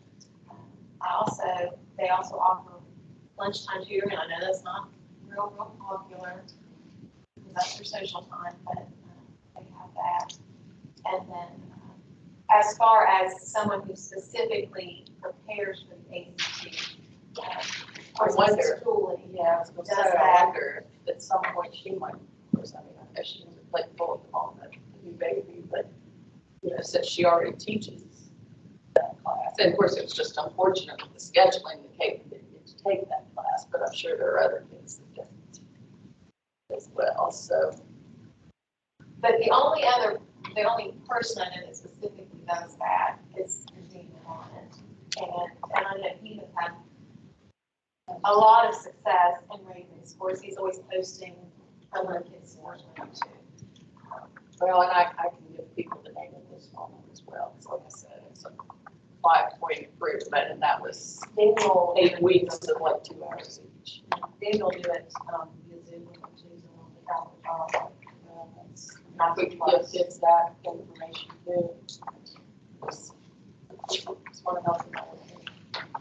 They also offer lunchtime tutoring. I know that's not real popular, because that's their social time, but they have that. And then, as far as someone who specifically prepares for the ACT, I wonder. schooling, Yeah, I was gonna say, does I that. wonder if at some point she might, of course, I mean, I guess she doesn't play full at the moment, new baby, but, you know, since she already teaches that class, and of course, it was just unfortunate with the scheduling, that Kate didn't get to take that class, but I'm sure there are other kids that didn't as well, so. But the only person I know that specifically does that is Dean Warren. And I know he has had a lot of success in raising scores. He's always posting other kids' scores now too. Well, and I can give people the name of this woman as well, because like I said, it's a 5-point improvement, and that was Daniel, 8 weeks of like 2 hours each. Daniel do it, via Zoom, which is on the And I think give kids that information too. Just want to help them out with it.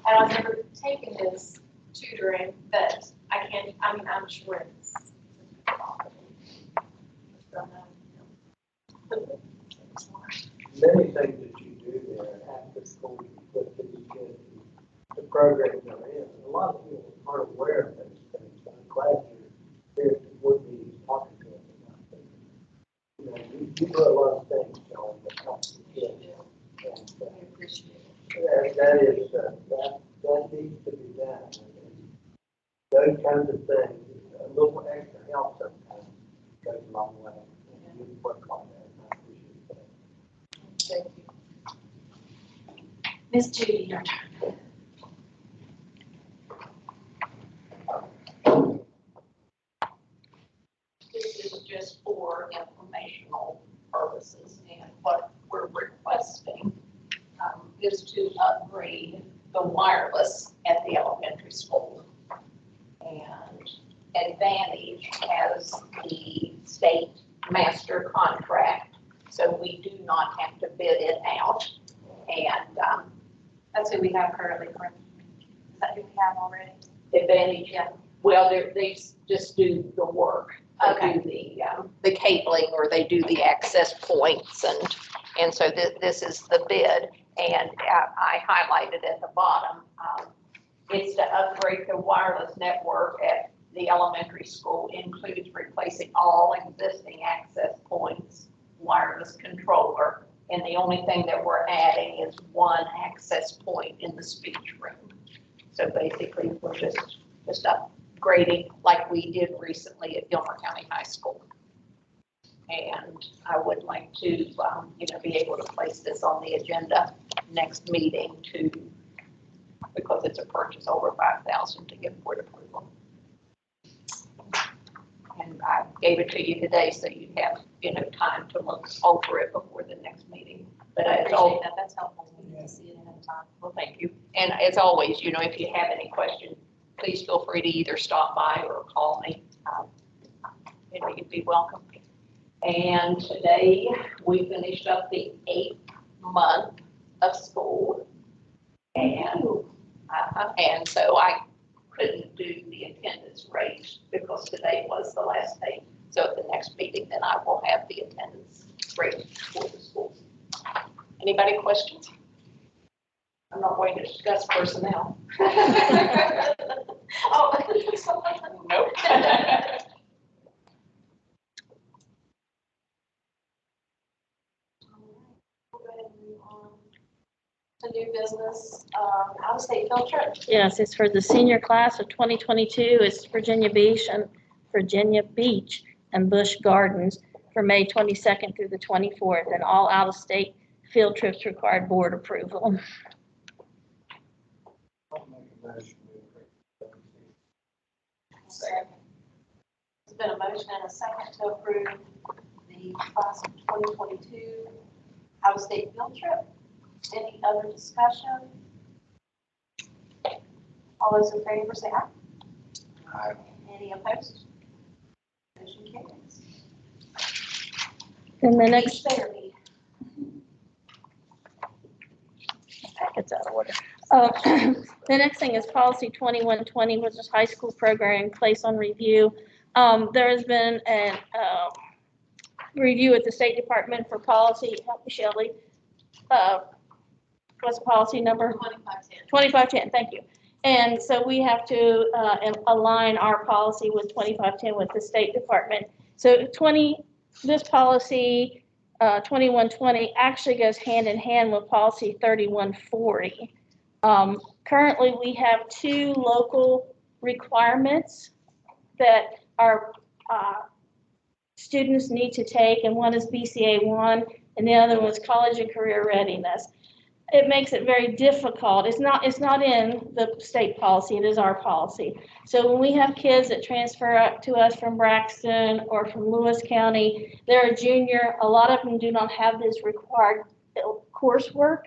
And I've never taken this tutoring, but I'm sure it's. Many things that you do there after school, you put to these kids, the programs they're in. A lot of people aren't aware of those things. I'm glad you're here to board meetings talking to them about them. You know, you do a lot of things, John, that help the kids. And, I appreciate it. that needs to be done. And those kinds of things, a little extra help sometimes goes a long way. And you work on that, and I appreciate that. Thank you. Miss Judy, your turn. This is just for informational purposes, and what we're requesting is to upgrade the wireless at the elementary school. And Advantage has the state master contract, so we do not have to bid it out. And That's who we have currently, correct? Is that who we have already? Advantage, well, they just do the work. They Okay. do the cabling, or they do the access points, and so this is the bid. And I highlighted at the bottom, it's to upgrade the wireless network at the elementary school, includes replacing all existing access points, wireless controller, and the only thing that we're adding is one access point in the speech room. So basically, we're just upgrading like we did recently at Gilmer County High School. And I would like to, be able to place this on the agenda next meeting because it's a purchase over $5,000 to get board approval. And I gave it to you today, so you have, time to look over it before the next meeting. But I it's all, appreciate that. That's helpful. We need to see it ahead of time. well, thank you. And as always, if you have any questions, please feel free to either stop by or call me. You'd be welcome. And today, we finished up the 8th month of school. And so I couldn't do the attendance rate because today was the last day. So at the next meeting, then I will have the attendance rate for the schools. Anybody questions? I'm not going to discuss personnel. Oh, Nope. We'll go ahead and move on to new business, out-of-state field trip. Yes, it's for the senior class of 2022. It's Virginia Beach and Busch Gardens for May 22nd through the 24th, and all out-of-state field trips required board approval. I'll make a motion to approve. Second. There's been a motion and a second to approve the class of 2022 out-of-state field trip. Any other discussion? All those in favor say aye. Aye. Any opposed? Motion carries. And the next, Speech therapy. it's out of order. The next thing is policy 2120, which is high school programming placed on review. There has been a review at the State Department for policy. Help me, Shelley. What's the policy number? 2510. 2510, thank you. And so we have to align our policy with 2510 with the State Department. So this policy 2120 actually goes hand in hand with policy 3140. Currently, we have two local requirements that our students need to take, and one is BCA 1, and the other one is college and career readiness. It makes it very difficult. It's not in the state policy, it is our policy. So when we have kids that transfer up to us from Braxton or from Lewis County, they're a junior, a lot of them do not have this required coursework,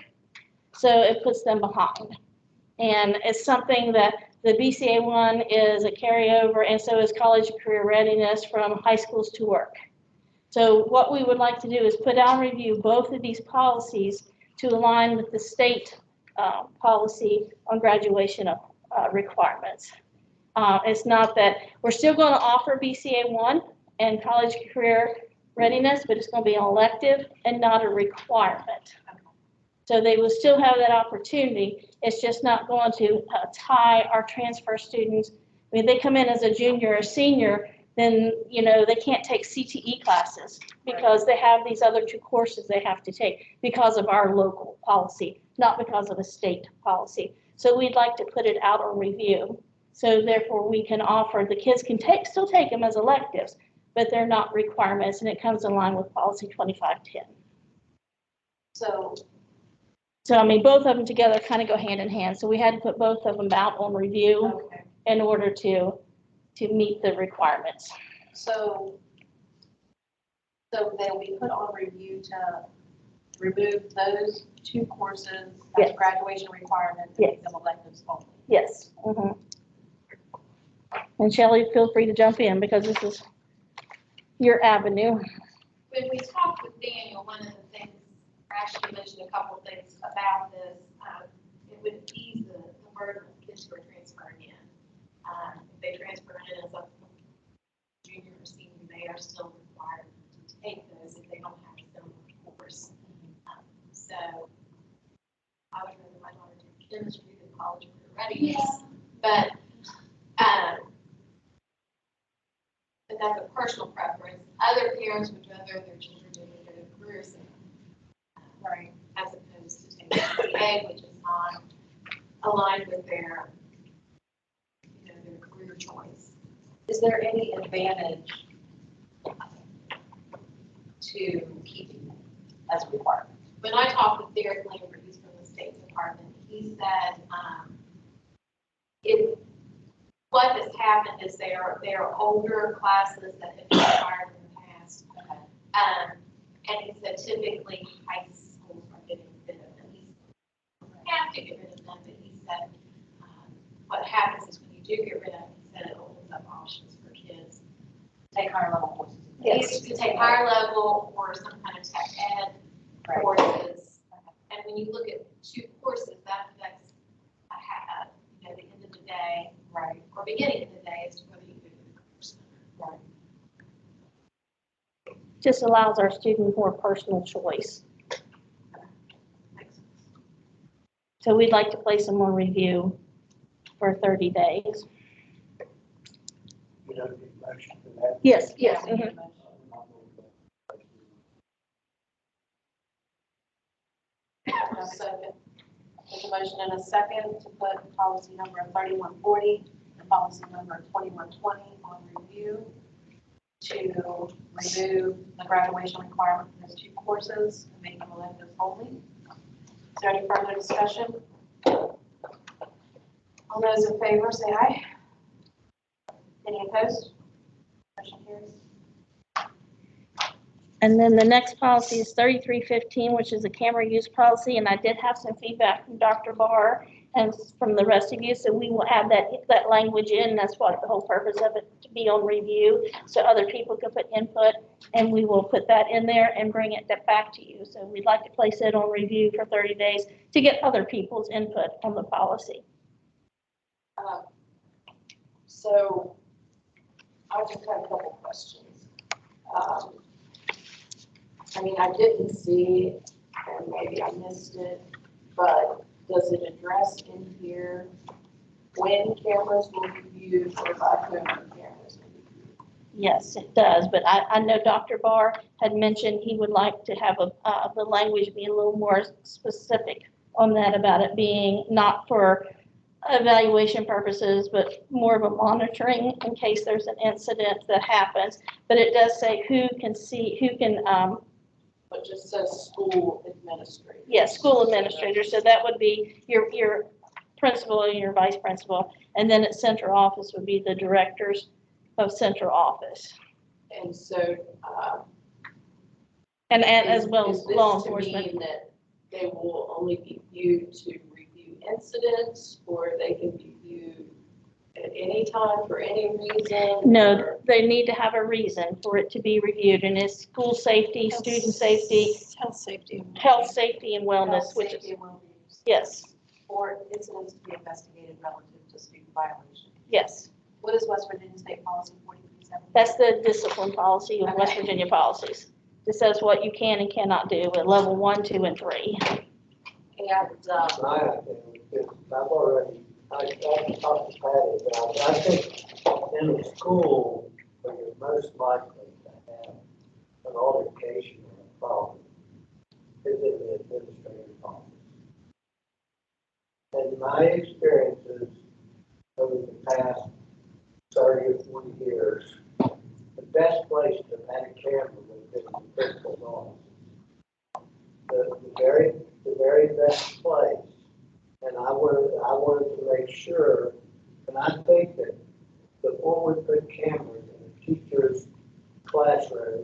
so it puts them behind. And it's something that the BCA 1 is a carryover, and so is college and career readiness from high schools to work. So what we would like to do is put on review both of these policies to align with the state policy on graduation requirements. It's not that, we're still going to offer BCA 1 and college career readiness, but it's going to be an elective and not a requirement. So they will still have that opportunity. It's just not going to tie our transfer students. I mean, they come in as a junior or senior, then, you know, they can't take CTE classes because they have these other 2 courses they have to take because of our local policy, not because of a state policy. So we'd like to put it out on review. So therefore we can offer, the kids can still take them as electives, but they're not requirements, and it comes in line with policy 2510. So I mean, both of them together kind of go hand in hand. So we had to put both of them out on review in order to meet the requirements. So they'll be put on review to remove those 2 courses as graduation requirements and make them electives only. Yes. And Shelley, feel free to jump in because this is your avenue. When we talked with Daniel, one of the things, actually mentioned a couple of things about this, it would ease the burden of kids who are transferring in. If they transfer in as a junior or senior, they are still required to take those if they don't have a similar course. So I would rather my daughter do chemistry than college career readiness, but that's a personal preference. Other parents would rather their children do a career center, right, as opposed to taking BA, which is not aligned with their, you know, their career choice. Is there any advantage to keeping them as a requirement? When I talked with Derek Lambert, he's from the State Department, he said what has happened is there are older classes that have been required in the past. And he said typically high schools are getting rid of them. He have to get rid of them, but he said what happens is when you do get rid of them, he said it opens up options for kids. Take higher level courses. Yes, to take higher level or some kind of tech ed courses. And when you look at 2 courses, that affects you know, the end of the day, right, or beginning of the day as to whether you go to the course. Right. Just allows our students more personal choice. So we'd like to place them on review for 30 days. You don't need motion for that. Yes, Yes. Second. There's a motion and a second to put policy number 3140 and policy number 2120 on review to remove the graduation requirement for those 2 courses and make them electives only. Is there any further discussion? All those in favor say aye. Any opposed? Motion carries. And then the next policy is 3315, which is a camera use policy, and I did have some feedback from Dr. Barr and from the rest of you, so we will add that language in. That's what the whole purpose of it, to be on review, so other people can put input, and we will put that in there and bring it back to you. So we'd like to place it on review for 30 days to get other people's input on the policy. So I just have a couple questions. I mean, I didn't see it, and maybe I missed it, but does it address in here when cameras will be used or by whom cameras will be used? Yes, it does, but I know Dr. Barr had mentioned he would like to have the language be a little more specific on that, about it being not for evaluation purposes, but more of a monitoring in case there's an incident that happens. But it does say who can see, who can, But just says school administrator. yes, school administrator. So that would be your principal and your vice principal. And then at central office would be the directors of central office. And so, And as well as law is this enforcement. to mean that they will only be viewed to review incidents, or they can be viewed at anytime for any reason? No, they need to have a reason for it to be reviewed, and it's school safety, student safety, Health safety. health, safety, and wellness, which is, Safety and well-being. yes, Or incidents to be investigated relative to student violation. yes. What is West Virginia State Policy 4370? That's the discipline policy of West Virginia policies. It says what you can and cannot do at level 1, 2, and 3. And, My thing is, I've already, I talked to Patty about it. I think in a school where you're most likely to have an altercation or a problem is in the administrative office. And my experiences over the past 30 or 40 years, the best place to have a camera would have been in the principal's office. The very best place. And I wanted to make sure, and I think that before we put cameras in a teacher's classroom,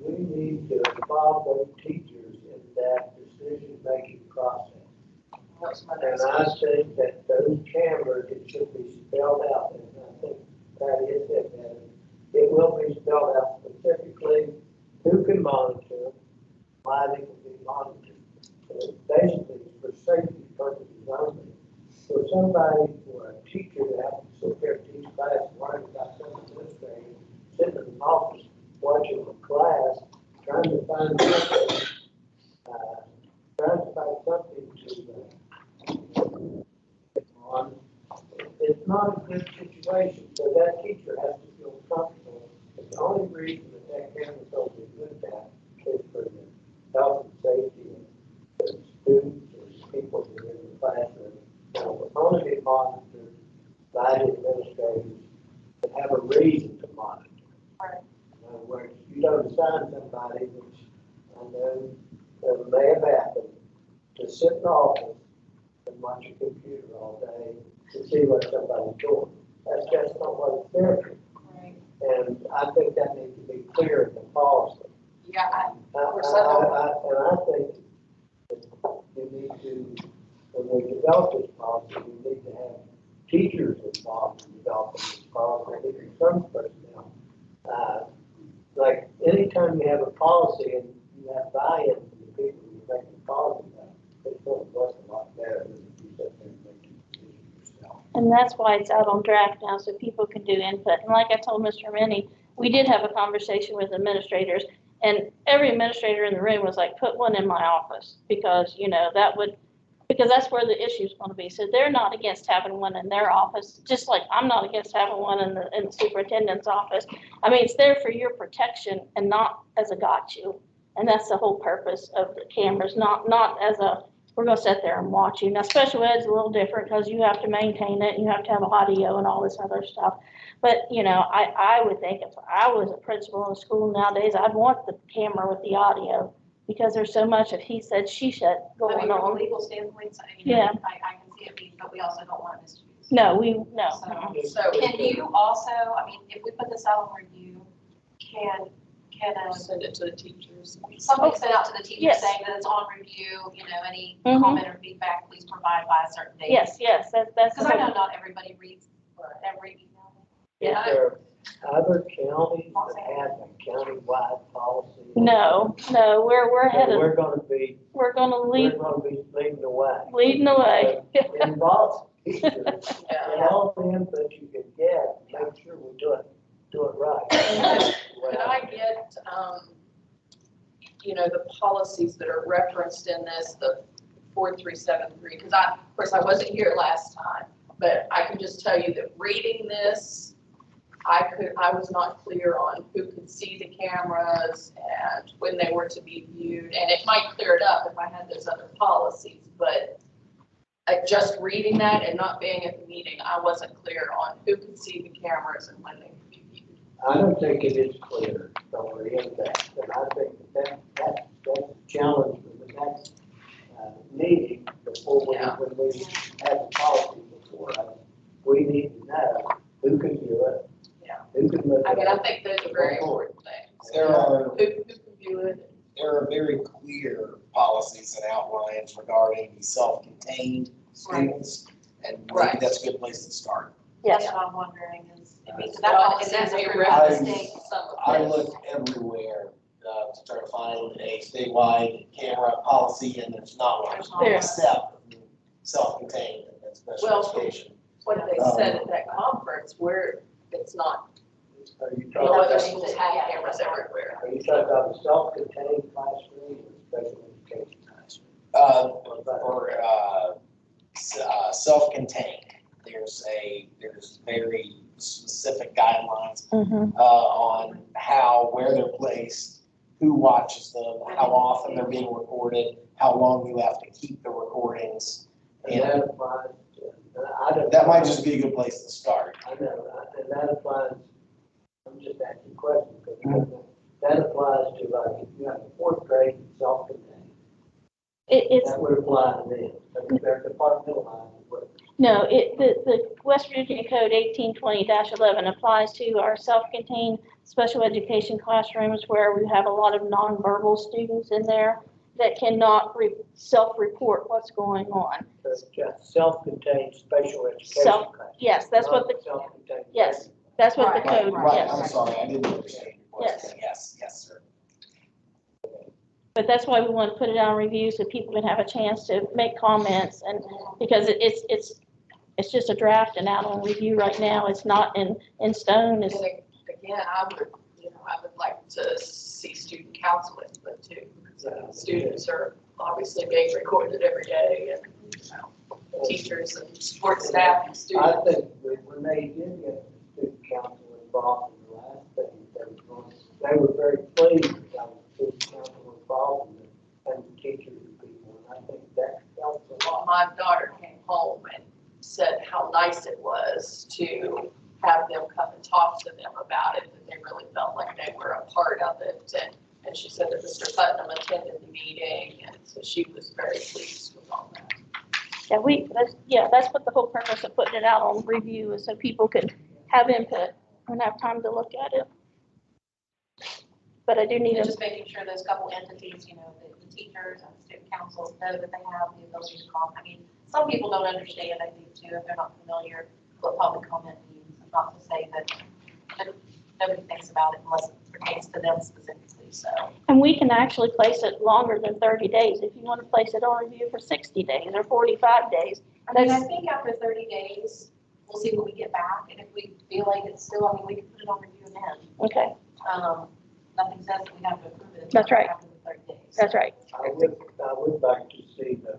we need to involve those teachers in that decision-making process. And I think that those cameras, it should be spelled out, and I think Patty has said that, it will be spelled out specifically who can monitor, why they can be monitored. Basically, for safety purposes only. For somebody, for a teacher to have to sit there and teach class, learn about some administrator, sitting in an office, watching the class, trying to find something, on, it's not a good situation. So that teacher has to feel comfortable. The only reason that camera is so good at is for the health and safety of the students or the people who are in the classroom. So it's only be monitored by the administrators that have a reason to monitor. Right. In other words, you don't assign somebody, which I know may have happened, to sit in the office and watch a computer all day to see what somebody's doing. That's just not what it's there for. right. And I think that needs to be clear in the policy. Yeah, And I think that you need to, when we develop this policy, we need to have teachers involved in developing this policy, and some personnel. Like anytime you have a policy and you have buy-in from the people who are making the policy, it's going to work a lot better than if you sit there and make the decision yourself. And that's why it's out on draft now, so people can do input. And like I told Mr. Minnie, we did have a conversation with administrators, and every administrator in the room was like, put one in my office, because, you know, because that's where the issue's gonna be. So they're not against having one in their office, just like I'm not against having one in the superintendent's office. I mean, it's there for your protection and not as a gotcha. And that's the whole purpose of the cameras, not as a, we're gonna sit there and watch you. Now, special ed's a little different because you have to maintain it, and you have to have audio and all this other stuff. But, you know, I would think if I was a principal in a school nowadays, I'd want the camera with the audio, because there's so much of he said, she said I going mean, from a on. legal standpoint, I mean, Yeah. I can see it being, but we also don't want misuse. No. So can you also, I mean, if we put this out on review, can Send it to the teachers. something sent out to the teachers Yes. saying that it's on review, you know, any Mhm. comment or feedback, please provide by a certain date? Yes, that's. Because I know not everybody reads every email. Is there other counties that have a county-wide policy? No, we're ahead So of, we're gonna be leading the way. leading the way. But involve teachers, Yeah. and all the input you can get, make sure we do it right. Could I get, you know, the policies that are referenced in this, the 4373? Because of course, I wasn't here last time, but I can just tell you that reading this, I was not clear on who could see the cameras and when they were to be viewed. And it might clear it up if I had those other policies, but just reading that and not being at the meeting, I wasn't clear on who could see the cameras and when they could be viewed. I don't think it is clear, somewhere in that, but I think that's a challenge for the next meeting before when we have the policy before us. We need to know who can do it. Yeah. Who can look I at mean, it. I think those are very important things. There are, Who can view it? there are very clear policies and outlines regarding the self-contained students, and maybe Right. that's a good place to start. That's Yeah. what I'm wondering is, I mean, 'cause Well, that one and is then we approved read by the the state. I looked everywhere, to try to find a statewide camera policy, and there's not one, There. except self-contained and special Well, education. What they said at that conference, where it's not, Are you no talking, other schools have cameras everywhere. are you talking about a self-contained classroom or special education classroom? Self-contained, there's very specific guidelines, Mhm. on where they're placed, who watches them, how often they're being recorded, how long you have to keep the recordings. And that applies to, I don't. That might just be a good place to start. I know, and that applies, I'm just asking questions, because that applies to, like, if you have a fourth grade self-contained, It's, that would apply to them, but if they're departmentalized, it would. no, the West Virginia Code 1820-11 applies to our self-contained special education classrooms where we have a lot of nonverbal students in there that cannot self-report what's going on. So it's just self-contained special education Self- class. yes, that's what the- Not self-contained. yes. That's what the Right, code, Right, I'm yes. sorry, I didn't understand your question. Yes, sir. But that's why we want to put it on review so people can have a chance to make comments and, because it's just a draft and out on review right now. It's not in stone. It's, And again, I would like to see student council input too, because students are obviously being recorded every day, and, teachers and support staff and I students. think that when they did get the student council involved in the last thing, they were very pleased to have the student council involved in it, and the teachers and people, and I think that helps a lot. My daughter came home and said how nice it was to have them come and talk to them about it, that they really felt like they were a part of it, and she said that Mr. Putnam attended the meeting, and so she was very pleased with all that. that's what the whole purpose of putting it out on review is so people could have input and have time to look at it. But I do need And a, just making sure those couple entities, the teachers and the student councils know that they have the ability to comment. I mean, some people don't understand, I think, too, if they're not familiar with what public comment means. And not to say that nobody thinks about it unless it pertains to them specifically, so. and we can actually place it longer than 30 days. If you want to place it on review for 60 days or 45 days. I mean, I think after 30 days, we'll see what we get back, and if we feel like it's still, we can put it on review again. Okay, Nothing says that we have to approve it. That's right. After the 30 days. that's right. I would like to see the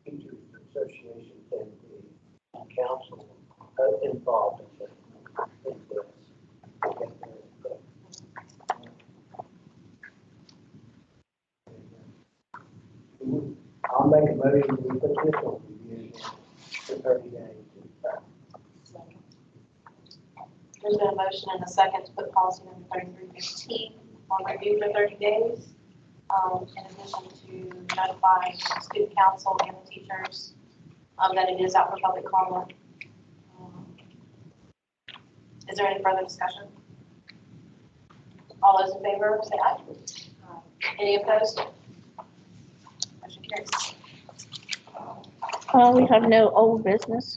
teachers association and the council involved in this. I'll make a motion, we put this on review for 30 days. There's been a motion and a second to put policy number 3315 on review for 30 days. In addition to notifying student council and the teachers that it is out for public comment. Is there any further discussion? All those in favor, say aye. Any opposed? Motion carries. We have no old business.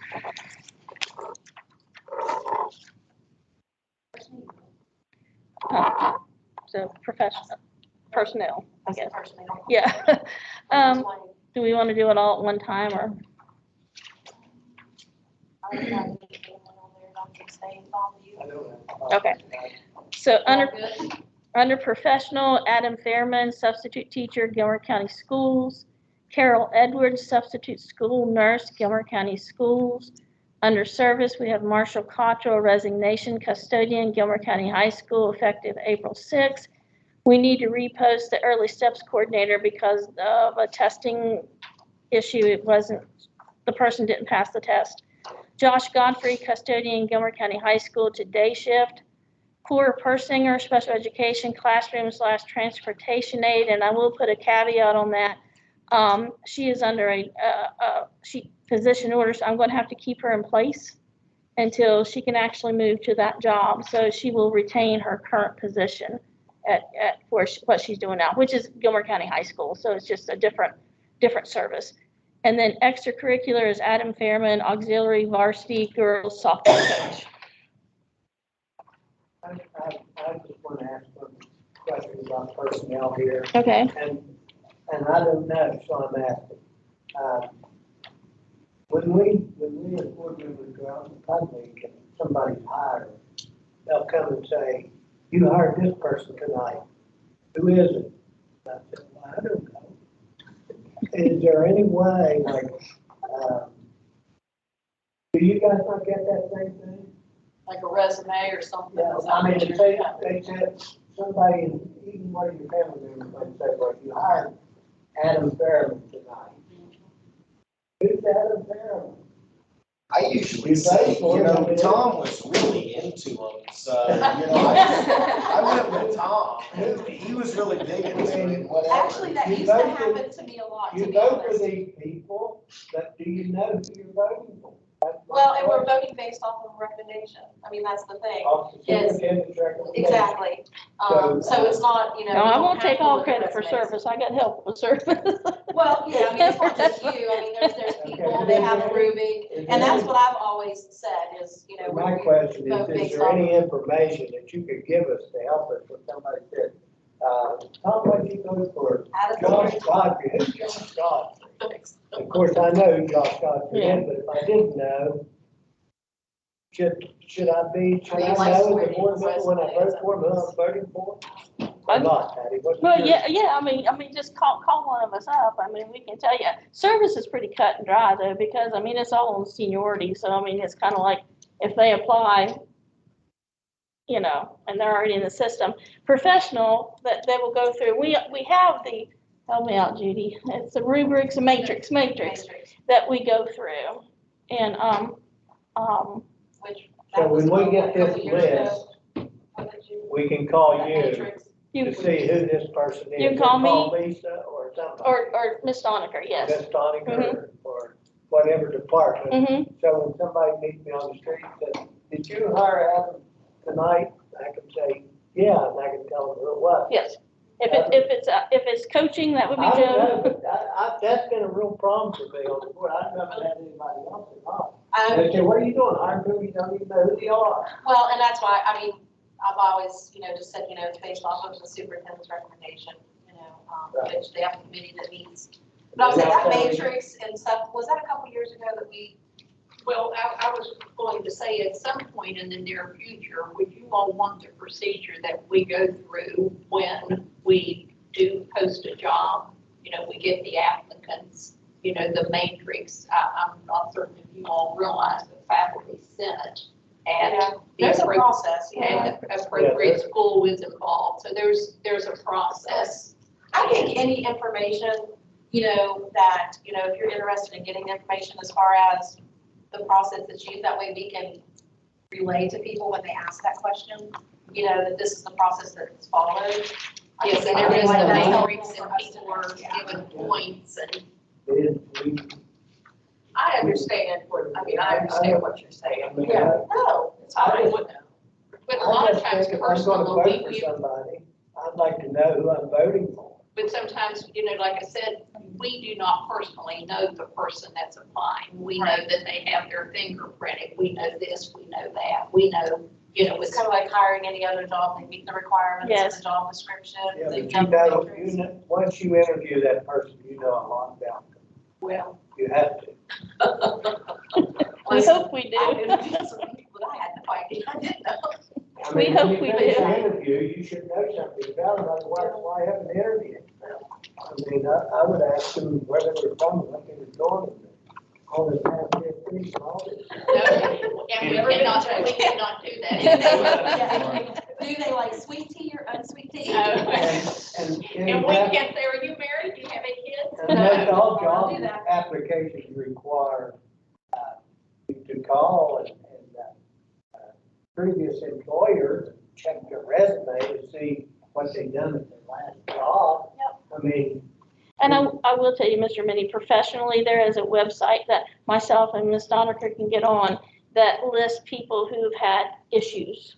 So personnel, I guess. Personnel. Yeah. Do we want to do it all at one time or? I don't have anything on there, I'm just saying, you. I don't know. Okay. So All good? under professional, Adam Fairman, substitute teacher, Gilmer County Schools. Carol Edwards, substitute school nurse, Gilmer County Schools. Under service, we have Marshall Cottrell, resignation, custodian, Gilmer County High School, effective April 6th. We need to repost the early steps coordinator because of a testing issue. The person didn't pass the test. Josh Godfrey, custodian, Gilmer County High School, to day shift. Cora Persinger, special education, classroom/transportation aide, and I will put a caveat on that. She is under a position order, so I'm going to have to keep her in place until she can actually move to that job. So she will retain her current position at what she's doing now, which is Gilmer County High School. So it's just a different service. And then extracurricular is Adam Fairman, auxiliary varsity girls softball coach. I just want to ask one question about personnel here, Okay. and I don't know, so I'm asking. When we as board members go out in the public and somebody's hired, they'll come and say, "You hired this person tonight. Who is it?" And I said, "Well, I don't know." Is there any way, like, do you guys not get that same thing? Like a resume or something? Yeah, I mean, if they said, somebody, even one of your family members might say, "Well, you hired Adam Fairman tonight." Who's Adam Fairman? I usually say, Tom was really into them, so, I went with Tom. He was really big into it, whatever. Actually, that used to happen to me a lot, to You be vote for honest. these people, but do you know who you're voting for? Well, and we're voting based off of recommendation. I mean, that's the thing. Off the Yes. superintendent's recommendation. Exactly. So it's not, No, I you won't don't have take to all look at credit for resumes. service. I got help with service. Well, yeah, I mean, it's not just you. I mean, there's people, they have a rubric. And that's what I've always said is, My we question vote is based there off any information that you could give us to help us when somebody said, Tom, why did you vote for Josh Godfrey? Who's Josh Godfrey? Of course, I know who Josh Godfrey is, but if I didn't know, should I know as a board member when I vote for him, who I'm voting for? Or not, Patty? What's Well, your- yeah, I mean, just call one of us up. I mean, we can tell you. Service is pretty cut and dry though, because I mean, it's all on seniority. So I mean, it's kind of like if they apply, and they're already in the system. Professional, that they will go through. We have the, help me out, Judy. It's the rubrics, a matrix that we go through. And, which. So that was when we a get this couple years ago. list, we can call That you matrix. to see who this person is. You can call me. Lisa or something. or Miss Doniker, yes. Miss Doniker or whatever department. Mm-hmm. So when somebody meets me on the street and says, "Did you hire Adam tonight?" I can say, "Yeah," and I can tell them who it was. Yes. If it's coaching, that would be I don't know, Joe. but that's been a real problem for me on the board. I've never had anybody else at all. Um, They say, "What are you doing? Hiring people you don't even know who they are." Well, and that's why, I mean, I've always, just said, it's based off of the superintendent's recommendation, Right. which they have a committee that meets. But I'll say that matrix and stuff, was that a couple years ago that we? Well, I was going to say at some point in the near future, would you all want the procedure that we go through when we do post a job? We get the applicants, the matrix. I'm not certain if you all realize the faculty senate and There's a the process, and the appropriate school is involved. So there's a process. I think any information, that, if you're interested in getting the information as far as the process that's used, that way we can relay to people when they ask that question, that this is the process that's followed. Yes, and there is the matrix and people are given points and I understand I understand what you're saying. No, it's fine. But a lot of times If I'm gonna vote for personally, somebody, I'd like to know who I'm voting for. but sometimes, like I said, we do not personally know the person that's applying. We know that they have their fingerprinted. We know this, we know that. We know, It's kind of like hiring any other job, they meet the requirements of the job description. Yeah, they've but done the matrix. once you interview that person, you know a lot about them. well, You have to. We hope we I do. knew some people that I had no idea, I didn't know. I We mean, hope when we you finish do. an interview, you should know something about them, otherwise why have an interview? I mean, I would ask them where they were from, what they were doing, and all this past history and all this. no, and we cannot do that. Do they like sweet tea or unsweet tea? And And we can't say, are you married? Do you have any kids? And most all Do job that. applications require, you to call and previous employer, check their resume to see what they've done at their last job. I mean. And I will tell you, Mr. Minnie, professionally, there is a website that myself and Ms. Doniker can get on that lists people who've had issues.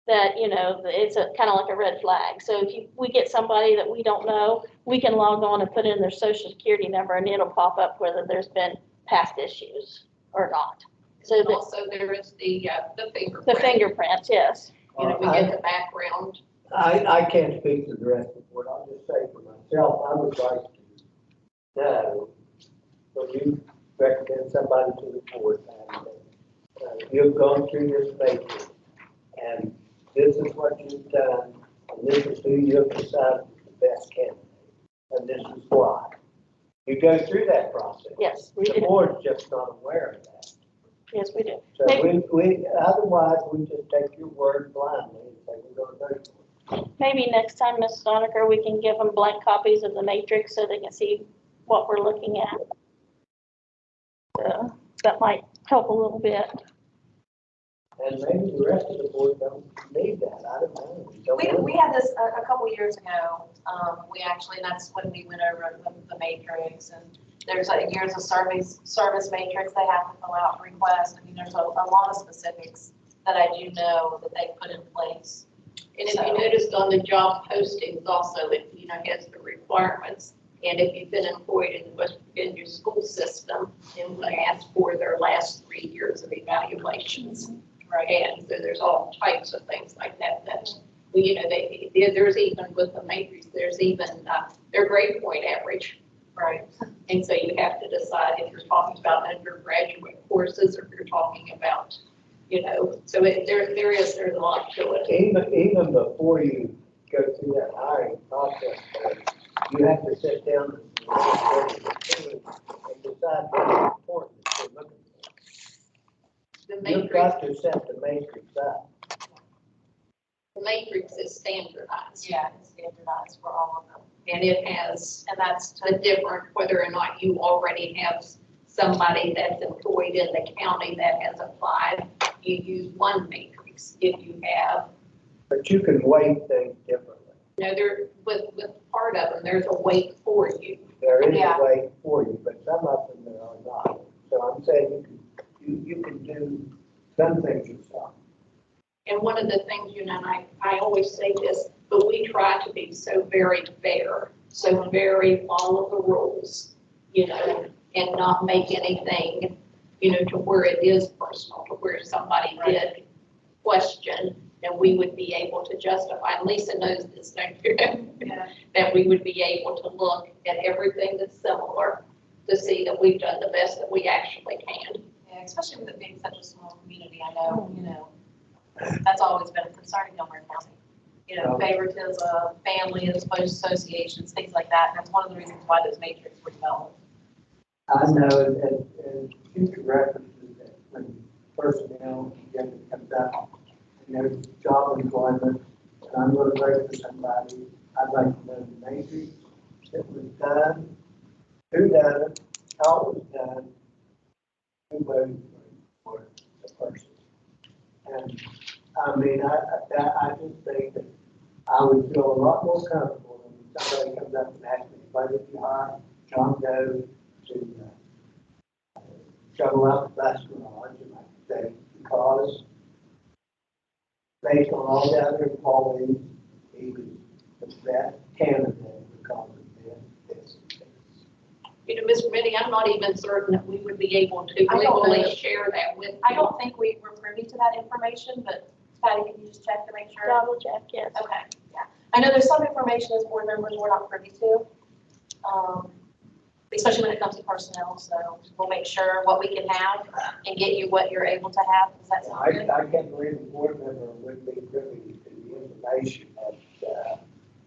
that, it's a, kind of like a red flag. So if we get somebody that we don't know, we can log on and put in their social security number and it'll pop up whether there's been past issues or not. So And that, also there is the the fingerprint. fingerprints, yes. You know, we get the background. I can't speak to the rest of the board, I'll just say for myself, I would like to know, when you recommend somebody to the board, and you've gone through this matrix, and this is what you've done, and this is who you have decided is the best candidate, and this is why. You go through that process. Yes, we The do. board's just not aware of that. Yes, we do. So otherwise, we just take your word blindly and say we're gonna vote for it. Maybe next time, Ms. Stoniker, we can give them blank copies of the matrix so they can see what we're looking at. So that might help a little bit. And maybe the rest of the board don't need that, I don't know. We had this a couple years ago. We actually, that's when we went over the matrix, and there's years of service matrix they have to fill out, request. I mean, there's a lot of specifics that I do know that they put in place. And if you noticed on the job postings also, it, has the requirements. And if you've been employed in your school system, then we ask for their last 3 years of evaluations. Right. And so there's all types of things like that, there's even with the matrix, there's even their grade point average. Right. And so you have to decide if you're talking about undergraduate courses or if you're talking about, so there's a lot to it. Even before you go through that hiring process, you have to sit down and decide what's important that you're looking for. You've got to set the matrix up. The matrix is standardized. Yeah, it's standardized for all of them. And it has, and that's a different, whether or not you already have somebody that's employed in the county that has applied, you use one matrix. If you have. But you can weight things differently. With part of them, there's a weight for you. There is a weight for you, but some of them there are not. So I'm saying you can do some things yourself. And one of the things, and I always say this, but we try to be so very fair, so very follow the rules, and not make anything, to where it is personal, to where somebody did question, and we would be able to justify, and Lisa knows this, don't you? That we would be able to look at everything that's similar to see that we've done the best that we actually can. Yeah, especially with it being such a small community, I know, that's always been a concern in Montgomery County. Favoritism, family as opposed to associations, things like that. And that's one of the reasons why those matrix were developed. I know, and future references that when personnel comes up, and there's job employment, and I'm going to vote for somebody, I'd like to know the matrix that was done, who done it, how it was done, who voted for the person. And I mean, I just think that I would feel a lot more comfortable when somebody comes up and asks me, why did you hire John Doe to shovel out the bus garage? And I say, because based on all the other employees, he was the best candidate because of this. Mr. Minnie, I'm not even certain that we would be able to legally share that with you. I don't think we were privy to that information, but Patty, can you just check to make sure? Double check, yes. Okay, yeah. I know there's some information as board members we're not privy to, especially when it comes to personnel. So we'll make sure what we can have and get you what you're able to have. Does that sound good? I can't believe a board member would be privy to the information that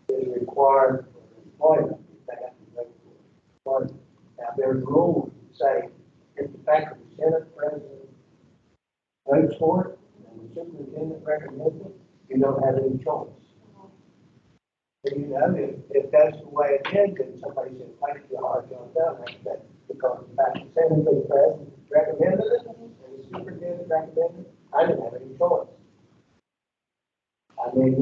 is required for employment. They have to vote for employment. Now, there's rules that say if the faculty senate president votes for it, and the superintendent recommends it, you don't have any choice. So, if that's the way it is, then somebody says, why did you hire John Doe? That's because the faculty senate president recommended it, and the superintendent recommended it, I didn't have any choice. I mean,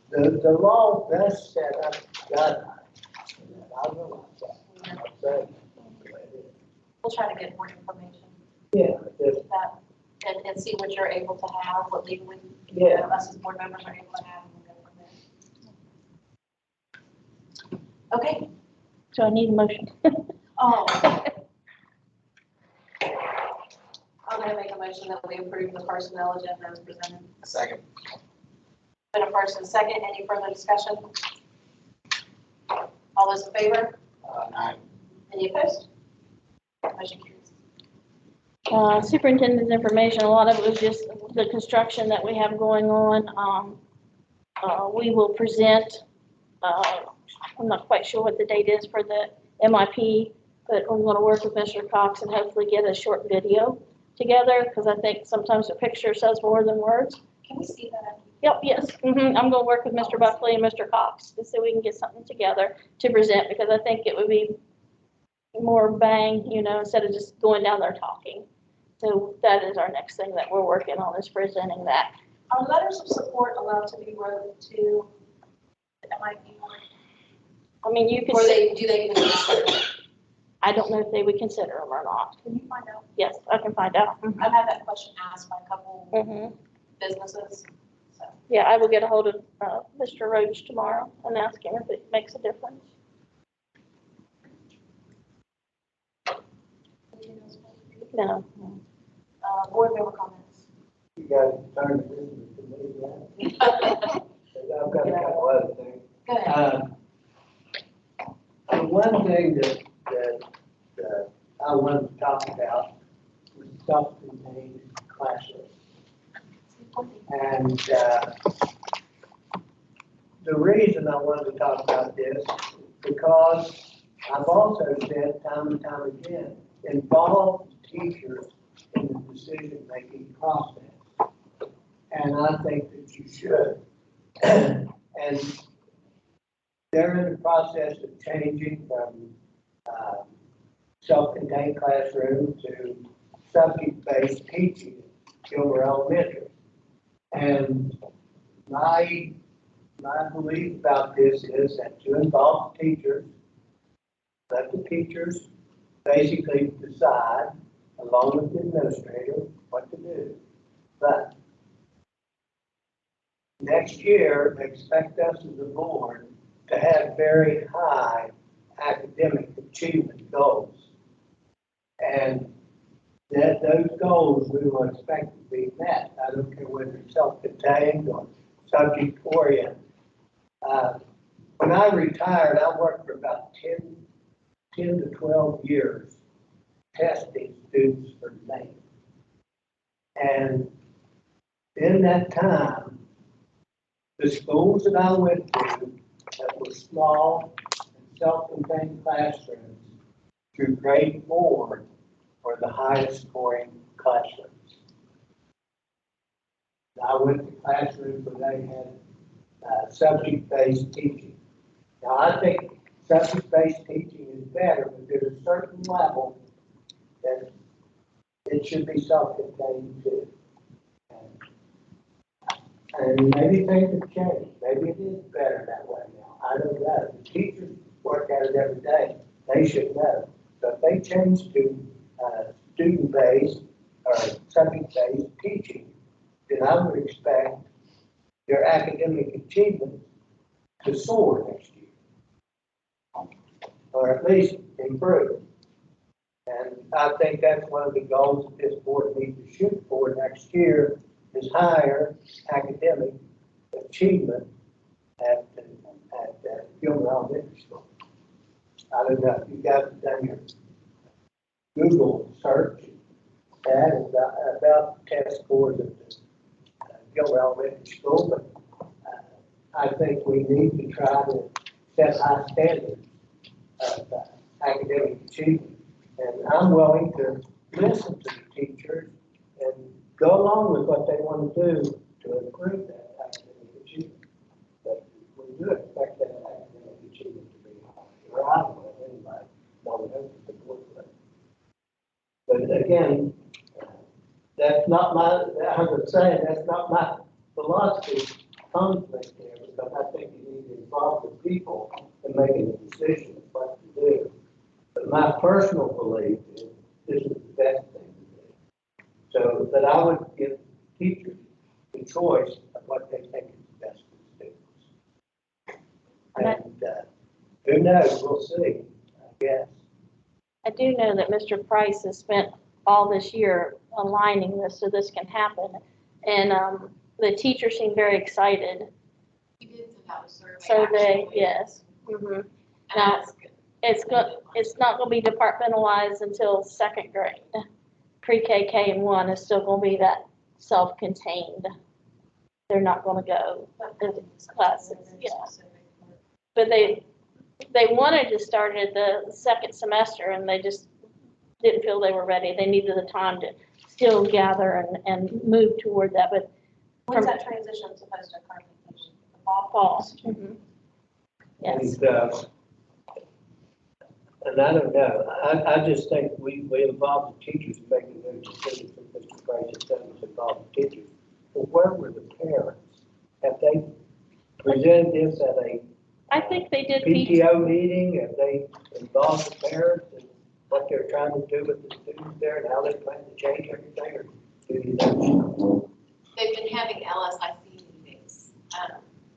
the law does set up guidelines. I realize that. I'm saying. We'll try to get more information. Yeah, just That and see what you're able to have, what legally, us as board members are able to have, and we'll go from there. Okay. So I need a motion. Oh. I'm gonna make a motion that we approve the personnel agenda as presented. Second. Been a first and a second, any further discussion? All those in favor? Aye. Any opposed? Motion carries. Superintendent's information, a lot of it was just the construction that we have going on. We will present, I'm not quite sure what the date is for the MIP, but I'm gonna work with Mr. Cox and hopefully get a short video together, because I think sometimes a picture says more than words. Can we see that? Yep, yes, I'm gonna work with Mr. Buckley and Mr. Cox to see if we can get something together to present, because I think it would be more bang, instead of just going down there talking. So that is our next thing that we're working on, is presenting that. Are letters of support allowed to be wrote to the MIP? I mean, you could. Or do they consider? I don't know if they would consider them or not. Can you find out? Yes, I can find out. I've had that question asked by a couple Mm-hmm. businesses. So. Yeah, I will get a hold of Mr. Roach tomorrow and ask him if it makes a difference. No. Board member comments. You guys turn this into me now. I've got a couple other things. Go ahead. The one thing that I wanted to talk about was self-contained classrooms. And the reason I wanted to talk about this is because I've also said time and time again, involve teachers in the decision-making process. And I think that you should. And they're in the process of changing from self-contained classroom to subject-based teaching at Gilmer Elementary. And my belief about this is that you involve the teachers, let the teachers basically decide, along with the administrator, what to do. But next year, expect us as a board to have very high academic achievement goals. And that those goals we will expect to be met. I don't care whether it's self-contained or subject-oriented. When I retired, I worked for about 10 to 12 years testing students for NAEP. And in that time, the schools that I went to that were small and self-contained classrooms through grade 4 were the highest scoring classrooms. I went to classrooms where they had subject-based teaching. Now, I think subject-based teaching is better, but there's a certain level that it should be self-contained too. And maybe things have changed. Maybe it is better that way now. I don't know. The teachers work at it every day. They should know. So if they change to student-based or subject-based teaching, then I would expect their academic achievement to soar next year, or at least improve. And I think that's one of the goals that this board needs to shoot for next year, is higher academic achievement at Gilmer Elementary School. I don't know if you guys have done your Google search that about test scores at the Gilmer Elementary School, but I think we need to try to set high standards of academic achievement. And I'm willing to listen to the teachers and go along with what they want to do to improve that academic achievement. But we do expect that academic achievement to be high. Or I don't know anybody, don't know the board. But again, that's not my, I was saying, that's not my philosophy conflict there, because I think you need to involve the people in making a decision of what to do. But my personal belief is this is the best thing to do. So that I would give teachers the choice of what they think is best for the students. And, who knows, we'll see, I guess. I do know that Mr. Price has spent all this year aligning this so this can happen. And the teachers seem very excited. You did send out a survey. So they, actually, yes. and Now, that's good. it's not gonna be departmentalized until second grade. Pre-K, K, and 1 is still gonna be that self-contained. They're not gonna go into classes, yeah. But they wanted to start at the second semester and they just didn't feel they were ready. They needed the time to still gather and move toward that, but When's that transition supposed to occur? The fall? fall. Yes. And I don't know, I just think we involve the teachers in making those decisions, and Mr. Price has done is involve the teachers. But where were the parents? Have they presented this at a I think they did. PTO meeting? Have they involved the parents and what they're trying to do with the students there and how they plan to change everything, or do you know? They've been having LSIC meetings,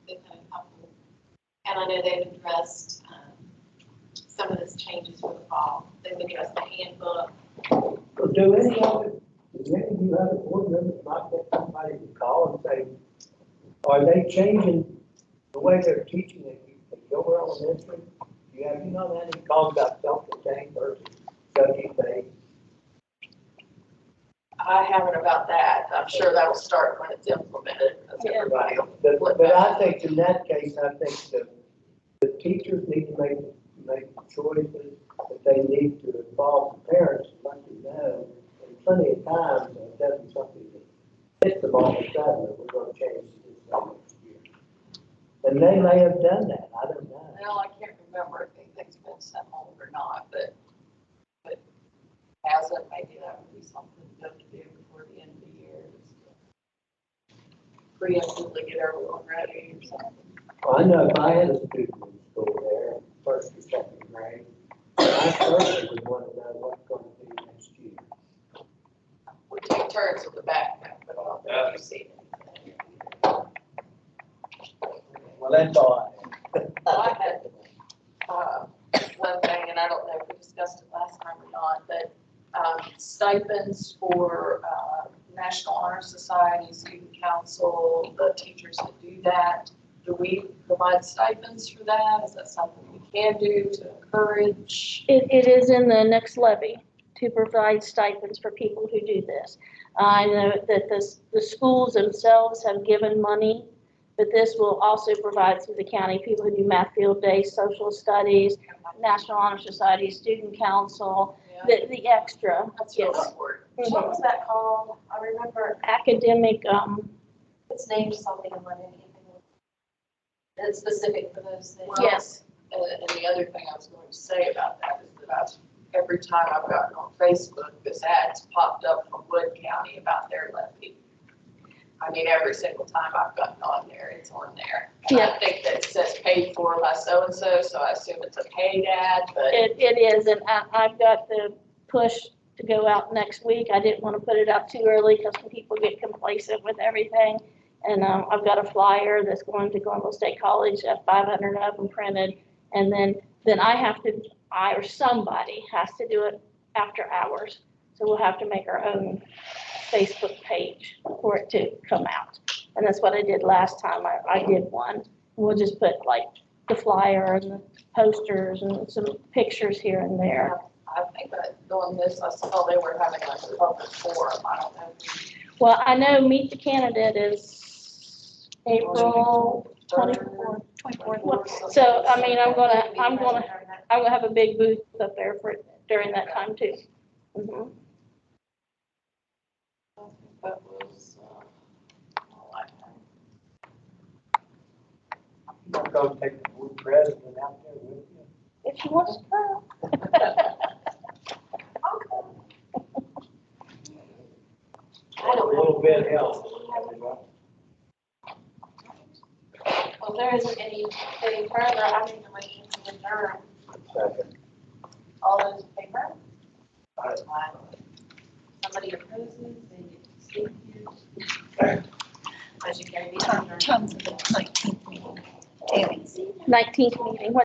they've had a couple, and I know they've addressed, some of those changes for the fall. They've addressed the handbook. Well, do any of you other board members not get somebody to call and say, are they changing the way they're teaching at Gilbert Elementary? You know any calls about self-contained versus subject-based? I haven't about that. I'm sure that'll start when it's implemented, because everybody will. But I think in that case, I think the teachers need to make choices, that they need to involve the parents and let them know. And plenty of times, it doesn't something that hits them all of a sudden, that we're going to change this next year. And they may have done that, I don't know. Well, I can't remember if anything's been sent home or not, but as it, maybe that would be something to do before the end of the year. Preemptively get everyone ready or something. Well, I know if I had a student in school there, first or second grade, I certainly would want to know what's going to be next year. We take turns with the backpack, but I don't know if you've seen it. Well, that's all I had, one thing, and I don't know if we discussed it last time or not, but stipends for National Honor Society, Student Council, the teachers that do that. Do we provide stipends for that? Is that something we can do to encourage? It is in the next levy to provide stipends for people who do this. I know that the schools themselves have given money, but this will also provide through the county, people who do math field days, social studies, National Honor Society, Student Council, the extra. That's Yes. real important. What was that called? I remember Academic, it's named something in my name. It's specific for those things. yes. And the other thing I was going to say about that is that every time I've gotten on Facebook, this ad's popped up from Wood County about their levy. I mean, every single time I've gotten on there, it's on there. And Yeah. I think that it says paid for by so-and-so, so I assume it's a paid ad, but. It is, and I've got the push to go out next week. I didn't want to put it out too early because people get complacent with everything. And I've got a flyer that's going to Glenville State College at 500 of them printed. And then I or somebody has to do it after hours. So we'll have to make our own Facebook page for it to come out. And that's what I did last time. I did one. We'll just put like the flyer and the posters and some pictures here and there. I think that doing this, I saw they were having like a public forum. I don't know. Well, I know Meet the Candidate is April 24th. So, I mean, I'm gonna have a big booth up there during that time too. Mhm. That was, all I had. You're not going to take the board president out there with you? If she wants to come. A little bit helps. Well, if there isn't anything further, I make a motion to adjourn. Second. All those in favor? Aye. Somebody opposes, they Motion carried. Time for the 19th meeting. Tammy. 19th meeting, what